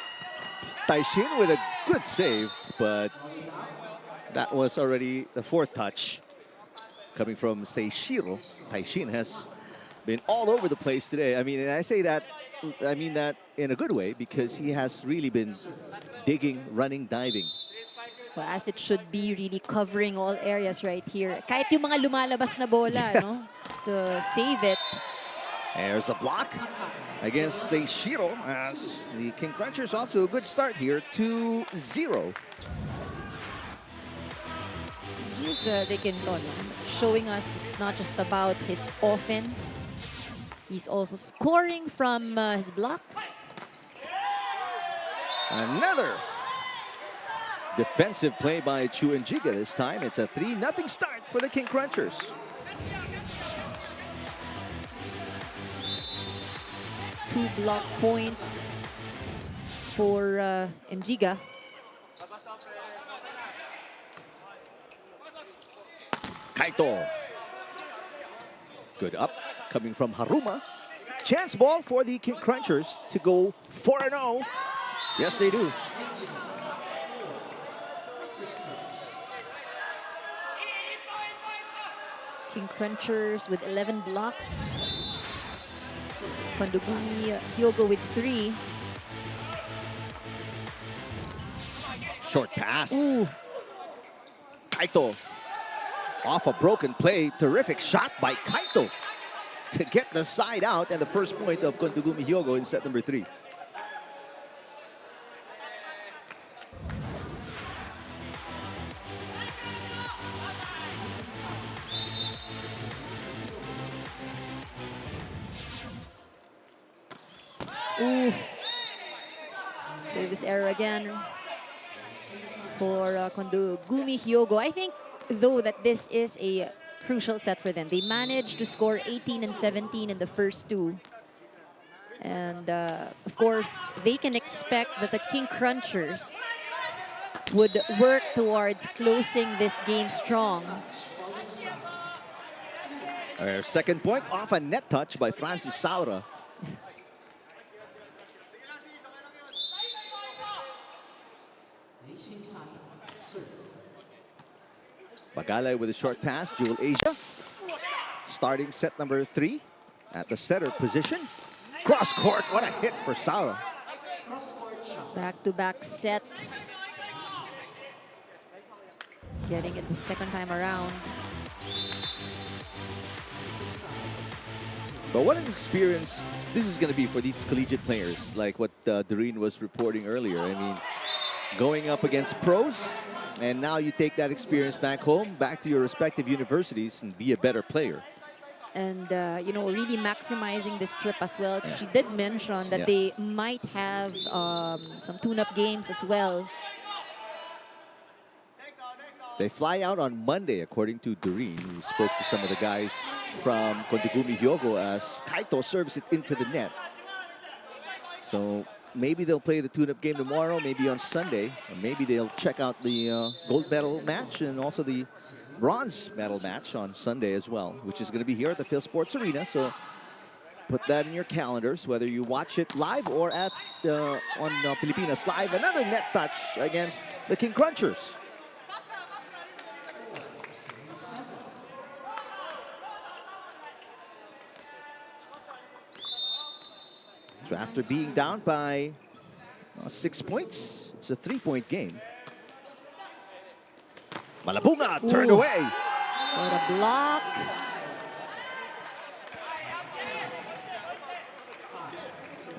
Taishin with a good save, but that was already the 4th touch coming from Seishiro. Taishin has been all over the place today. I mean, and I mean that in a good way, because he has really been digging, running, diving. Well, as it should be, really covering all areas right here. Kahit yung mga lumalabas na bola, no? Just to save it. There's a block against Seishiro as the King Crunchers off to a good start here, 2-0. Here's Rekenton, showing us it's not just about his offense. He's also scoring from his blocks. Another defensive play by Chu Njiga this time. It's a 3-0 start for the King Crunchers. Two block points for Njiga. Kaito. Good up coming from Haruma. Chance ball for the King Crunchers to go 4-0. Yes, they do. King Crunchers with 11 blocks. Kondogumi Hyogo with 3. Short pass. Ooh. Kaito off a broken play. Terrific shot by Kaito to get the side out and the first point of Kondogumi Hyogo in set number 3. Ooh. Service error again for Kondogumi Hyogo. I think, though, that this is a crucial set for them. They managed to score 18 and 17 in the first 2. And, of course, they can expect that the King Crunchers would work towards closing this game strong. Our second point off a net touch by Francis Saura. Bagale with a short pass. Jewel Asia starting set number 3 at the center position. Cross court, what a hit for Saura. Back-to-back sets. Getting it the second time around. But what an experience this is going to be for these collegiate players, like what Doreen was reporting earlier. I mean, going up against pros, And now you take that experience back home, back to your respective universities, and be a better player. And, you know, really maximizing this trip as well. She did mention that Yeah. they might have some tune-up games as well. They fly out on Monday, according to Doreen, who spoke to some of the guys from KONDOHGUMI Hyogo as Kaito serves it into the net. So maybe they'll play the tune-up game tomorrow, maybe on Sunday, or maybe they'll check out the gold medal match and also the bronze medal match on Sunday as well, which is going to be here at the PHILSPORTS Arena. So put that in your calendars, whether you watch it live or at on Pilipinas Live. Another net touch against the King Crunchers. So after being down by 6 points, it's a 3-point game. Malabunga turned away. What a block.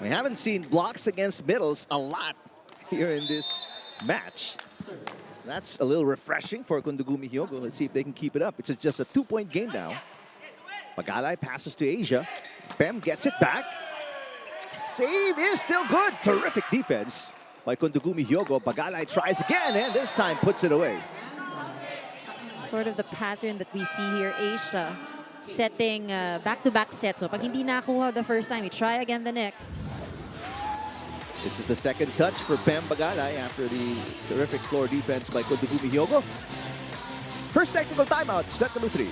We haven't seen blocks against middles a lot here in this match. That's a little refreshing for KONDOHGUMI Hyogo. Let's see if they can keep it up. It's just a 2-point game now. Pagalay passes to Asia. Bem gets it back. Save is still good. Terrific defense by KONDOHGUMI Hyogo. Pagalay tries again and this time puts it away. Sort of the pattern that we see here. Asia setting back-to-back sets. So pag hindi nakuha the first time, we try again the next. This is the second touch for Bem Pagalay after the terrific floor defense by KONDOHGUMI Hyogo. First technical timeout, set number 3.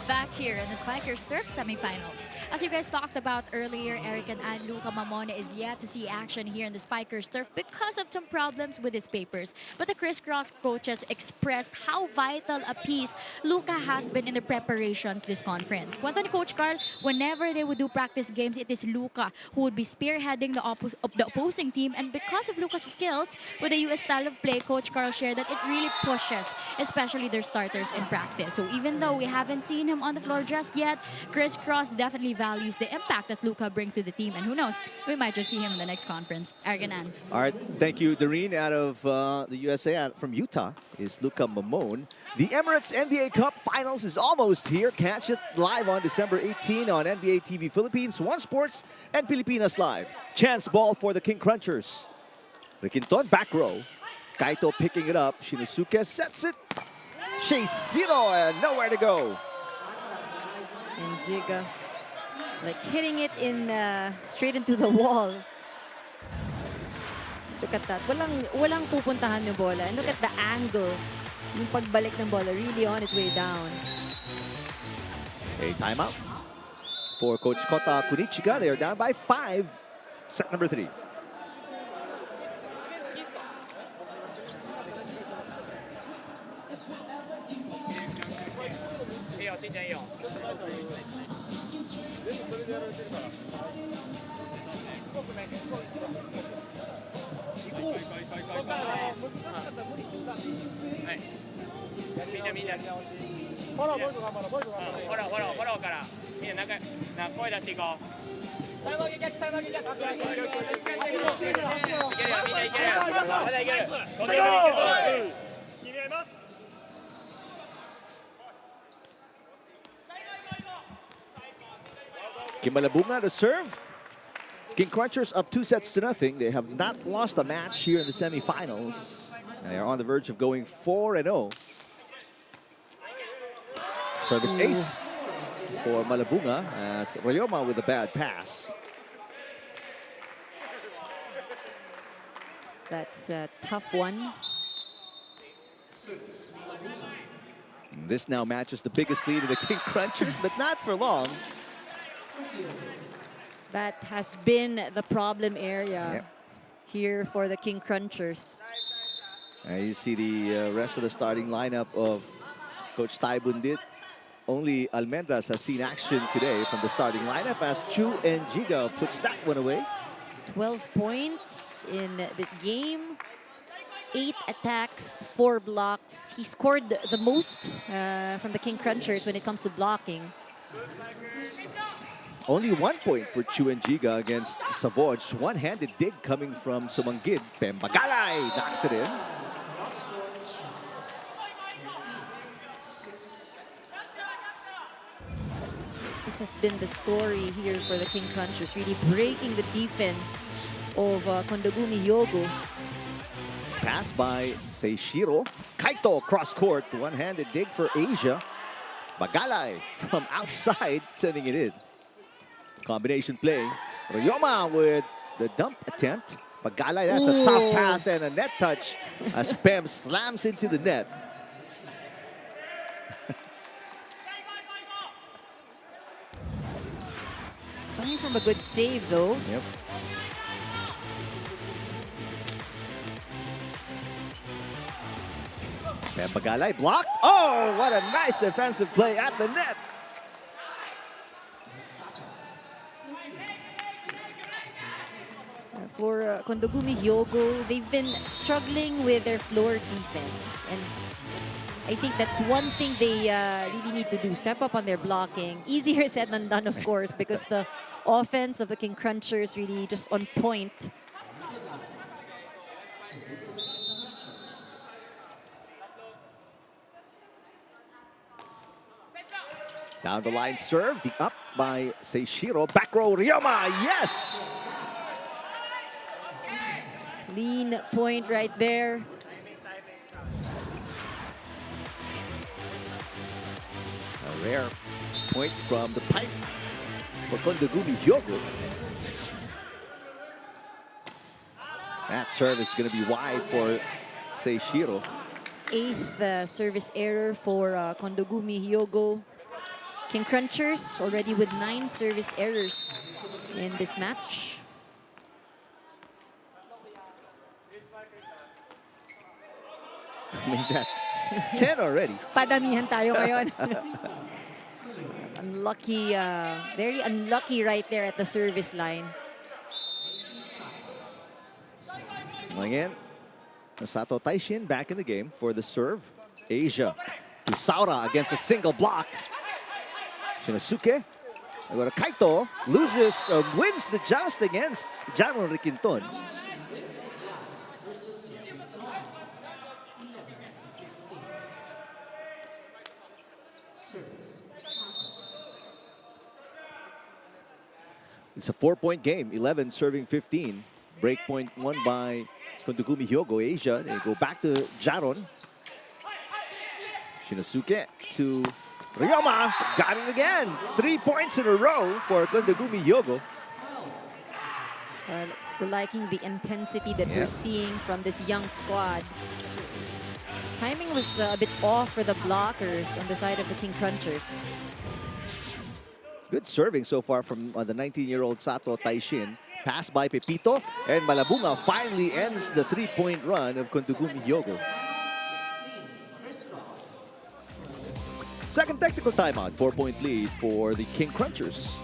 Back here in the Spikers Turf semifinals. As you guys talked about earlier, Eric and Luca Mamone is yet to see action here in the Spikers Turf because of some problems with his papers. But the crisscross coaches expressed how vital a piece Luca has been in the preparations this conference. Kwento ni Coach Carl, whenever they would do practice games, it is Luca who would be spearheading the opposing team. And because of Luca's skills with the US style of play, Coach Carl shared that it really pushes, especially their starters in practice. So even though we haven't seen him on the floor just yet, Crisscross definitely values the impact that Luca brings to the team. And who knows, we might just see him in the next conference. Arganan. All right, thank you, Doreen. Out of the USA, from Utah, is Luca Mamone. The Emirates NBA Cup Finals is almost here. Catch it live on December 18 on NBA TV Philippines, One Sports, and Pilipinas Live. Chance ball for the King Crunchers. Requinton back row. Kaito picking it up. Shinosuke sets it. Sheisiro and nowhere to go. And Jiga, like hitting it in straight into the wall. Look at that. Walang pupuntahan yung bola. And look at the angle. Yung pagbalik ng bola really on its way down. A timeout for Coach Kota Kunichika. They are down by 5. Set number 3. Malabunga to serve. King Crunchers up 2-0. They have not lost a match here in the semifinals. They are on the verge of going 4-0. Service ace for Malabunga as Rayoma with a bad pass. That's a tough one. This now matches the biggest lead of the King Crunchers, but not for long. That has been the problem area Yep. here for the King Crunchers. And you see the rest of the starting lineup of Coach Tai Bundit. Only Almendras has seen action today from the starting lineup as Chu and Giga puts that one away. 12 points in this game. 8 attacks, 4 blocks. He scored the most from the King Crunchers when it comes to blocking. Only 1 point for Chu and Giga against Savoj. One-handed dig coming from Sumanggid. Pembagalay knocks it in. This has been the story here for the King Crunchers, really breaking the defense of Kondogumi Hyogo. Pass by Seishiro. Kaito cross court. One-handed dig for Asia. Bagalay from outside sending it in. Combination play. Ryoma with the dump attempt. Bagalay, that's a tough pass and a net touch as Pem slams into the net. Coming from a good save though. Yep. Pem Bagalay blocked. Oh, what a nice defensive play at the net. For Kondogumi Hyogo, they've been struggling with their floor defense. And I think that's one thing they really need to do, step up on their blocking. Easier said than done, of course, because the offense of the King Crunchers really just on point. Down the line serve, the up by Seishiro. Back row, Ryoma, yes! Clean point right there. A rare point from the pipe for Kondogumi Hyogo. That serve is going to be wide for Seishiro. 8th service error for Kondogumi Hyogo. King Crunchers already with 9 service errors in this match. I mean, that 10 already. Padamihan tayo ngayon. Unlucky, very unlucky right there at the service line. Again, Sato Taishin back in the game for the serve. Asia to Saura against a single block. Shinosuke. Kaito loses or wins the joust against Jaron Riquinton. It's a 4-point game, 11 serving 15. Break point won by Kondogumi Hyogo. Asia, they go back to Jaron. Shinosuke to Ryoma, got it again. 3 points in a row for Kondogumi Hyogo. We're liking the intensity that we're seeing from this young squad. Timing was a bit off for the blockers on the side of the King Crunchers. Good serving so far from the 19-year-old Sato Taishin. Pass by Pepito, and Malabunga finally ends the 3-point run of Kondogumi Hyogo. Second technical timeout, 4-point lead for the King Crunchers.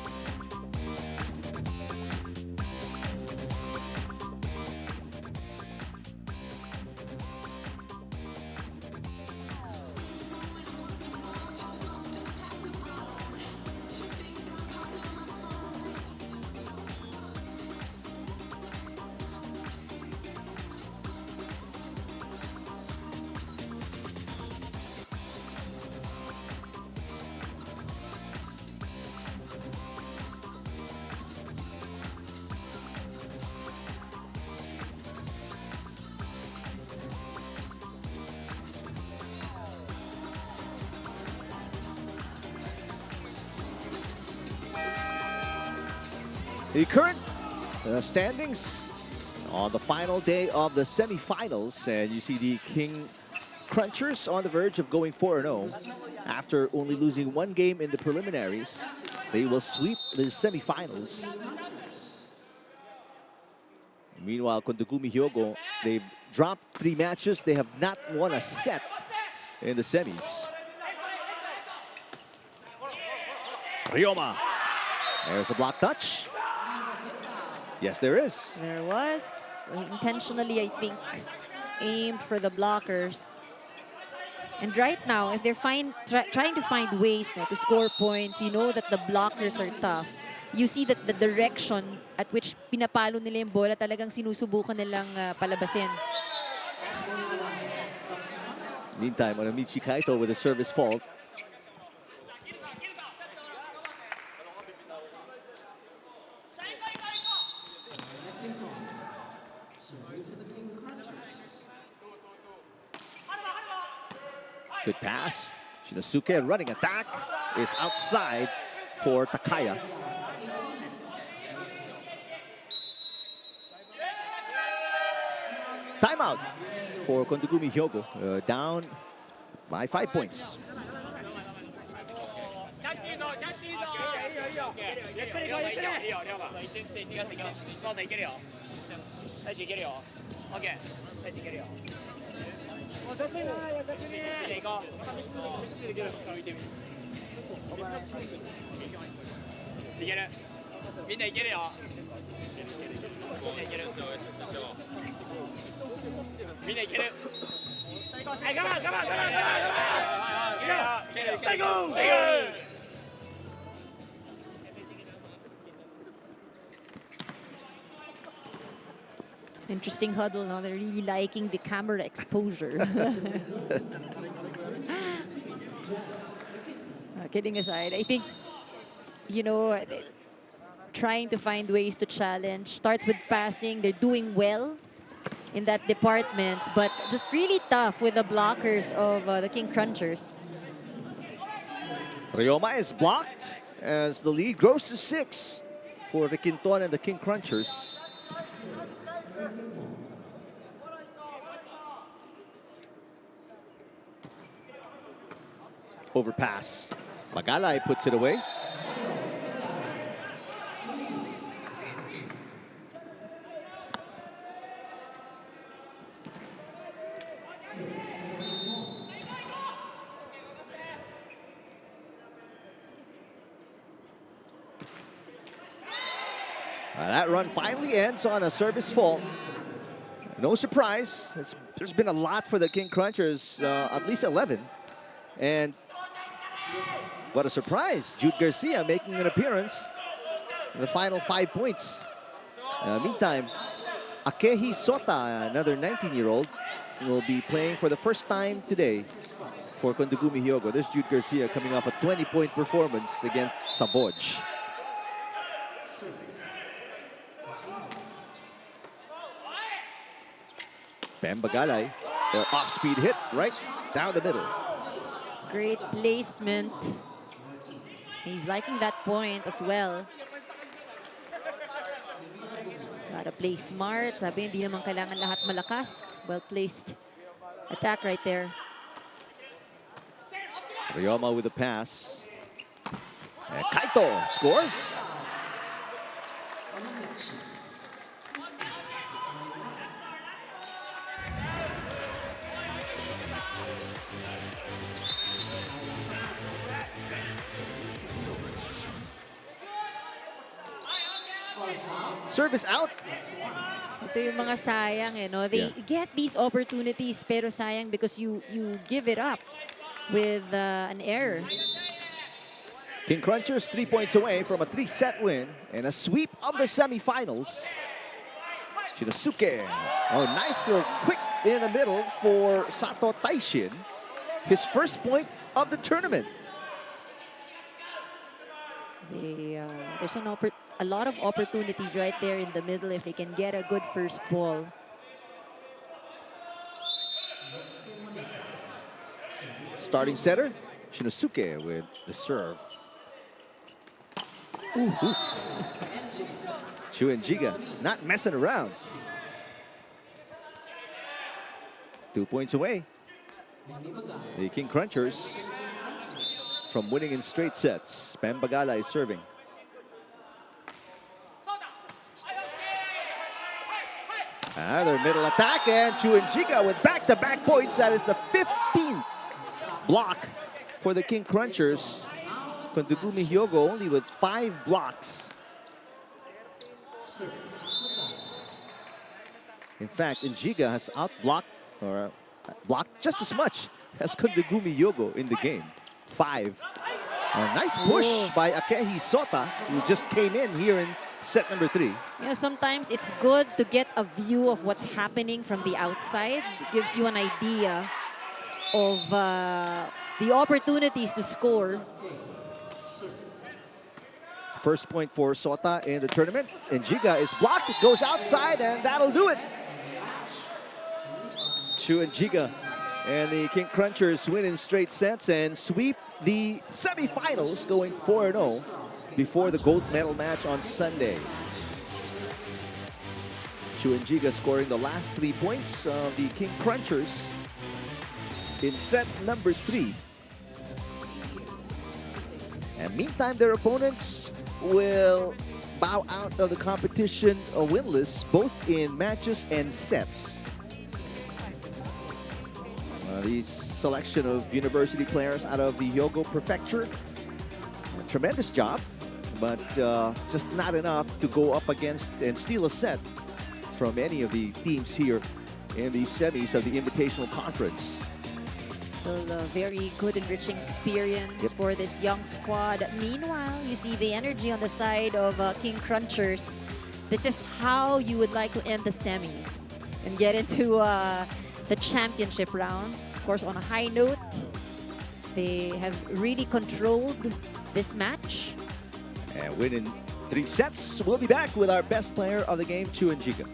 The current standings on the final day of the semifinals, and you see the King Crunchers on the verge of going 4-0. After only losing one game in the preliminaries, they will sweep the semifinals. Meanwhile, Kondogumi Hyogo, they've dropped 3 matches. They have not won a set in the semis. Ryoma. There's a block touch. Yes, there is. There was. Intentionally, I think, aimed for the blockers. And right now, if they're trying to find ways to score points, you know that the blockers are tough. You see that the direction at which pinapalo nila yung bola talagang sinusubukan nilang palabasin. Meantime, Onamichi Kaito with a service fault. Good pass. Shinosuke running attack is outside for Takaya. Timeout for Kondogumi Hyogo, down by 5 points. Interesting huddle now. They're really liking the camera exposure. Kidding aside, I think, you know, trying to find ways to challenge. Starts with passing. They're doing well in that department, but just really tough with the blockers of the King Crunchers. Ryoma is blocked as the lead grows to 6 for the Quinton and the King Crunchers. Overpass. Magalay puts it away. That run finally ends on a service fault. No surprise. There's been a lot for the King Crunchers, at least 11. And what a surprise. Jude Garcia making an appearance in the final 5 points. Meantime, Akehi Sota, another 19-year-old, will be playing for the first time today for Kondogumi Hyogo. There's Jude Garcia coming off a 20-point performance against Saboj. Bam Bagalay, off-speed hit right down the middle. Great placement. He's liking that point as well. Gotta play smart. Sabi, hindi naman kailangan lahat malakas. Well-placed attack right there. Ryoma with a pass. And Kaito scores. Service out. Ito yung mga sayang, eh, no? They get these opportunities, pero sayang because you give it up with an error. King Crunchers 3 points away from a 3-set win and a sweep of the semifinals. Shinosuke. Oh, nice little quick in the middle for Sato Taishin. His first point of the tournament. There's a lot of opportunities right there in the middle if they can get a good first ball. Starting setter, Shinosuke with the serve. Chu and Jiga not messing around. 2 points away. the King Crunchers from winning in straight sets. Pembagala is serving. Another middle attack, and Chuenjiga with back-to-back points. That is the 15th block for the King Crunchers. Kondogumi Hyogo only with 5 blocks. In fact, Njiga has outblocked or blocked just as much as Kondogumi Hyogo in the game. 5. A nice push by Akehi Sota, who just came in here in set number 3. Yeah, sometimes it's good to get a view of what's happening from the outside. It gives you an idea of the opportunities to score. First point for Sota in the tournament. Njiga is blocked. It goes outside, and that'll do it. Njiga and the King Crunchers win in straight sets and sweep the semifinals, going 4-0 before the gold medal match on Sunday. Njiga scoring the last 3 points of the King Crunchers in set number 3. And meantime, their opponents will bow out of the competition winless, both in matches and sets. These selection of university players out of the Hyogo Prefecture, a tremendous job, but just not enough to go up against and steal a set from any of the teams here in the semis of the Invitational Conference. Still a very good, enriching experience for this young squad. Meanwhile, you see the energy on the side of King Crunchers. This is how you would like to end the semis and get into the championship round. Of course, on a high note, they have really controlled this match. And win in 3 sets. We'll be back with our best player of the game, Chuenjiga.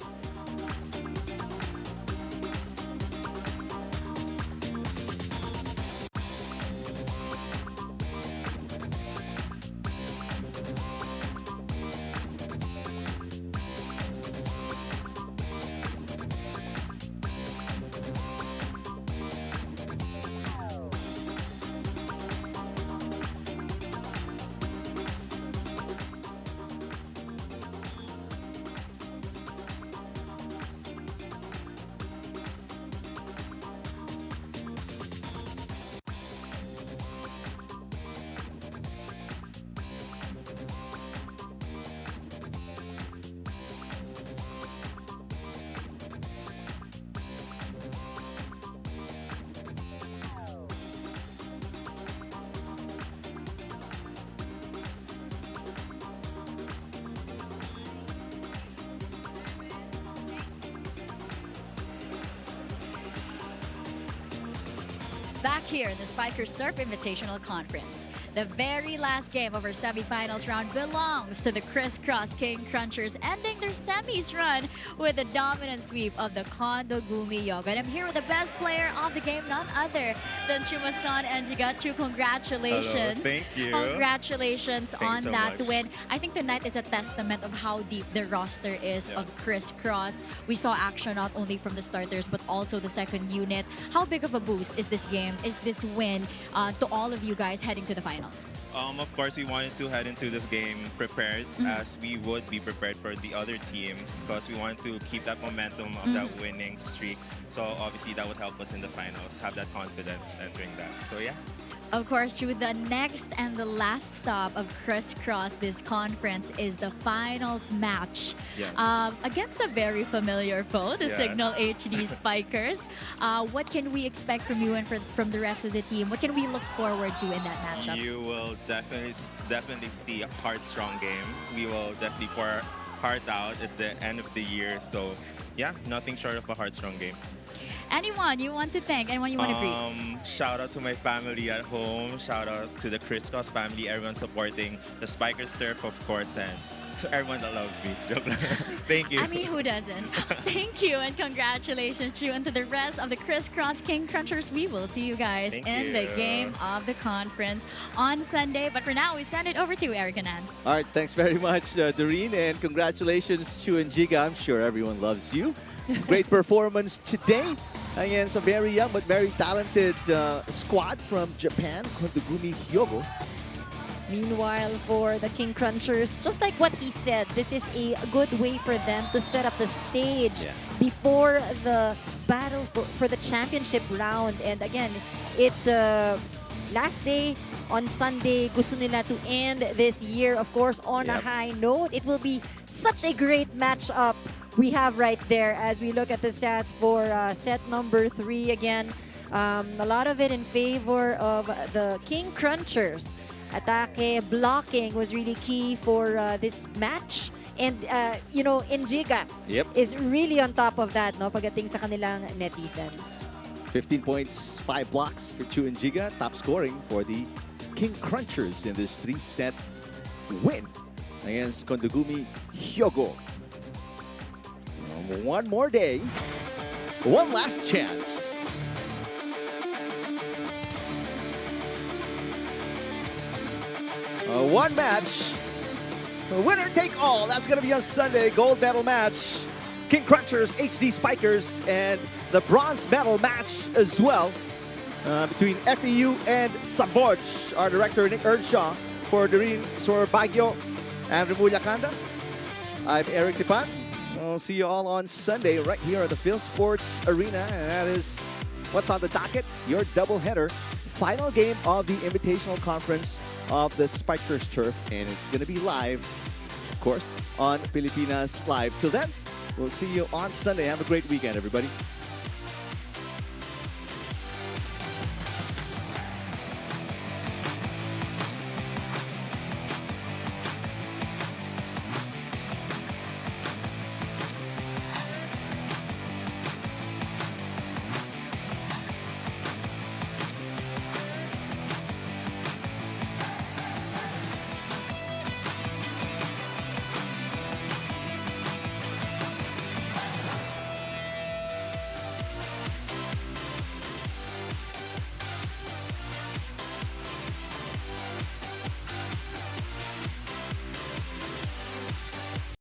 Back here in the Spikers Surf Invitational Conference. The very last game of our semifinals round belongs to the Crisscross King Crunchers, ending their semis run with a dominant sweep of the Kondogumi Hyogo. And I'm here with the best player of the game, none other than Chumason Njiga. Congratulations. Hello, thank you. Congratulations Thanks on so that much. win. I think tonight is a testament of how deep the roster is of Crisscross. We saw action not only from the starters but also the second unit. How big of a boost is this game, is this win to all of you guys heading to the finals? Of course, we wanted to head into this game prepared, as we would be prepared for the other teams, because we wanted to keep that momentum of that winning streak. So obviously that would help us in the finals, have that confidence entering that. So yeah. Of course, Drew, the next and the last stop of Crisscross this conference is the finals match against a very familiar foe, the Signal HD Spikers. What can we expect from you and from the rest of the team? What can we look forward to in that matchup? You will definitely see a hard-strong game. We will definitely pour our heart out. It's the end of the year, so yeah, nothing short of a hard-strong game. Anyone you want to thank? Anyone you want to greet? Shout out to my family at home. Shout out to the Crisscross family, everyone supporting the Spikers Turf, of course, and to everyone that loves me. Thank you. I mean, who doesn't? Thank you and congratulations, Drew, and to the rest of the Crisscross King Crunchers. We will see you guys in the game of the conference on Sunday. But for now, we send it over to Eric and Ann. All right, thanks very much, Doreen, and congratulations, Chuenjiga. I'm sure everyone loves you. Great performance today. against a very young but very talented squad from Japan, KONDOHGUMI Hyogo. Meanwhile, for the King Crunchers, just like what he said, this is a good way for them to set up the stage before the battle for the championship round. And again, it last day on Sunday, gusto nila to end this year, of course, on a high note. It will be such a great matchup we have right there as we look at the stats for set number 3 again. A lot of it in favor of the King Crunchers. Atake, blocking was really key for this match. And, you know, Injiga is really on top of that, no, pagdating sa kanilang net defense. 15 points, 5 blocks for Chu Injiga. Top scoring for the King Crunchers in this 3-set win against KONDOHGUMI Hyogo. One more day, one last chance. One match, winner take all. That's going to be on Sunday. Gold medal match, King Crunchers, HD Spikers, and the bronze medal match as well between FEU and Saborch. Our director Nick Earnshaw for Doreen Sorbagyo and Remulla Kanda. I'm Eric Tipan. We'll see you all on Sunday right here at the PHILSPORTS Arena, and that is what's on the docket. Your doubleheader, final game of the Invitational Conference of the Spikers Turf, and it's going to be live, of course, on Pilipinas Live. Till then, we'll see you on Sunday. Have a great weekend, everybody.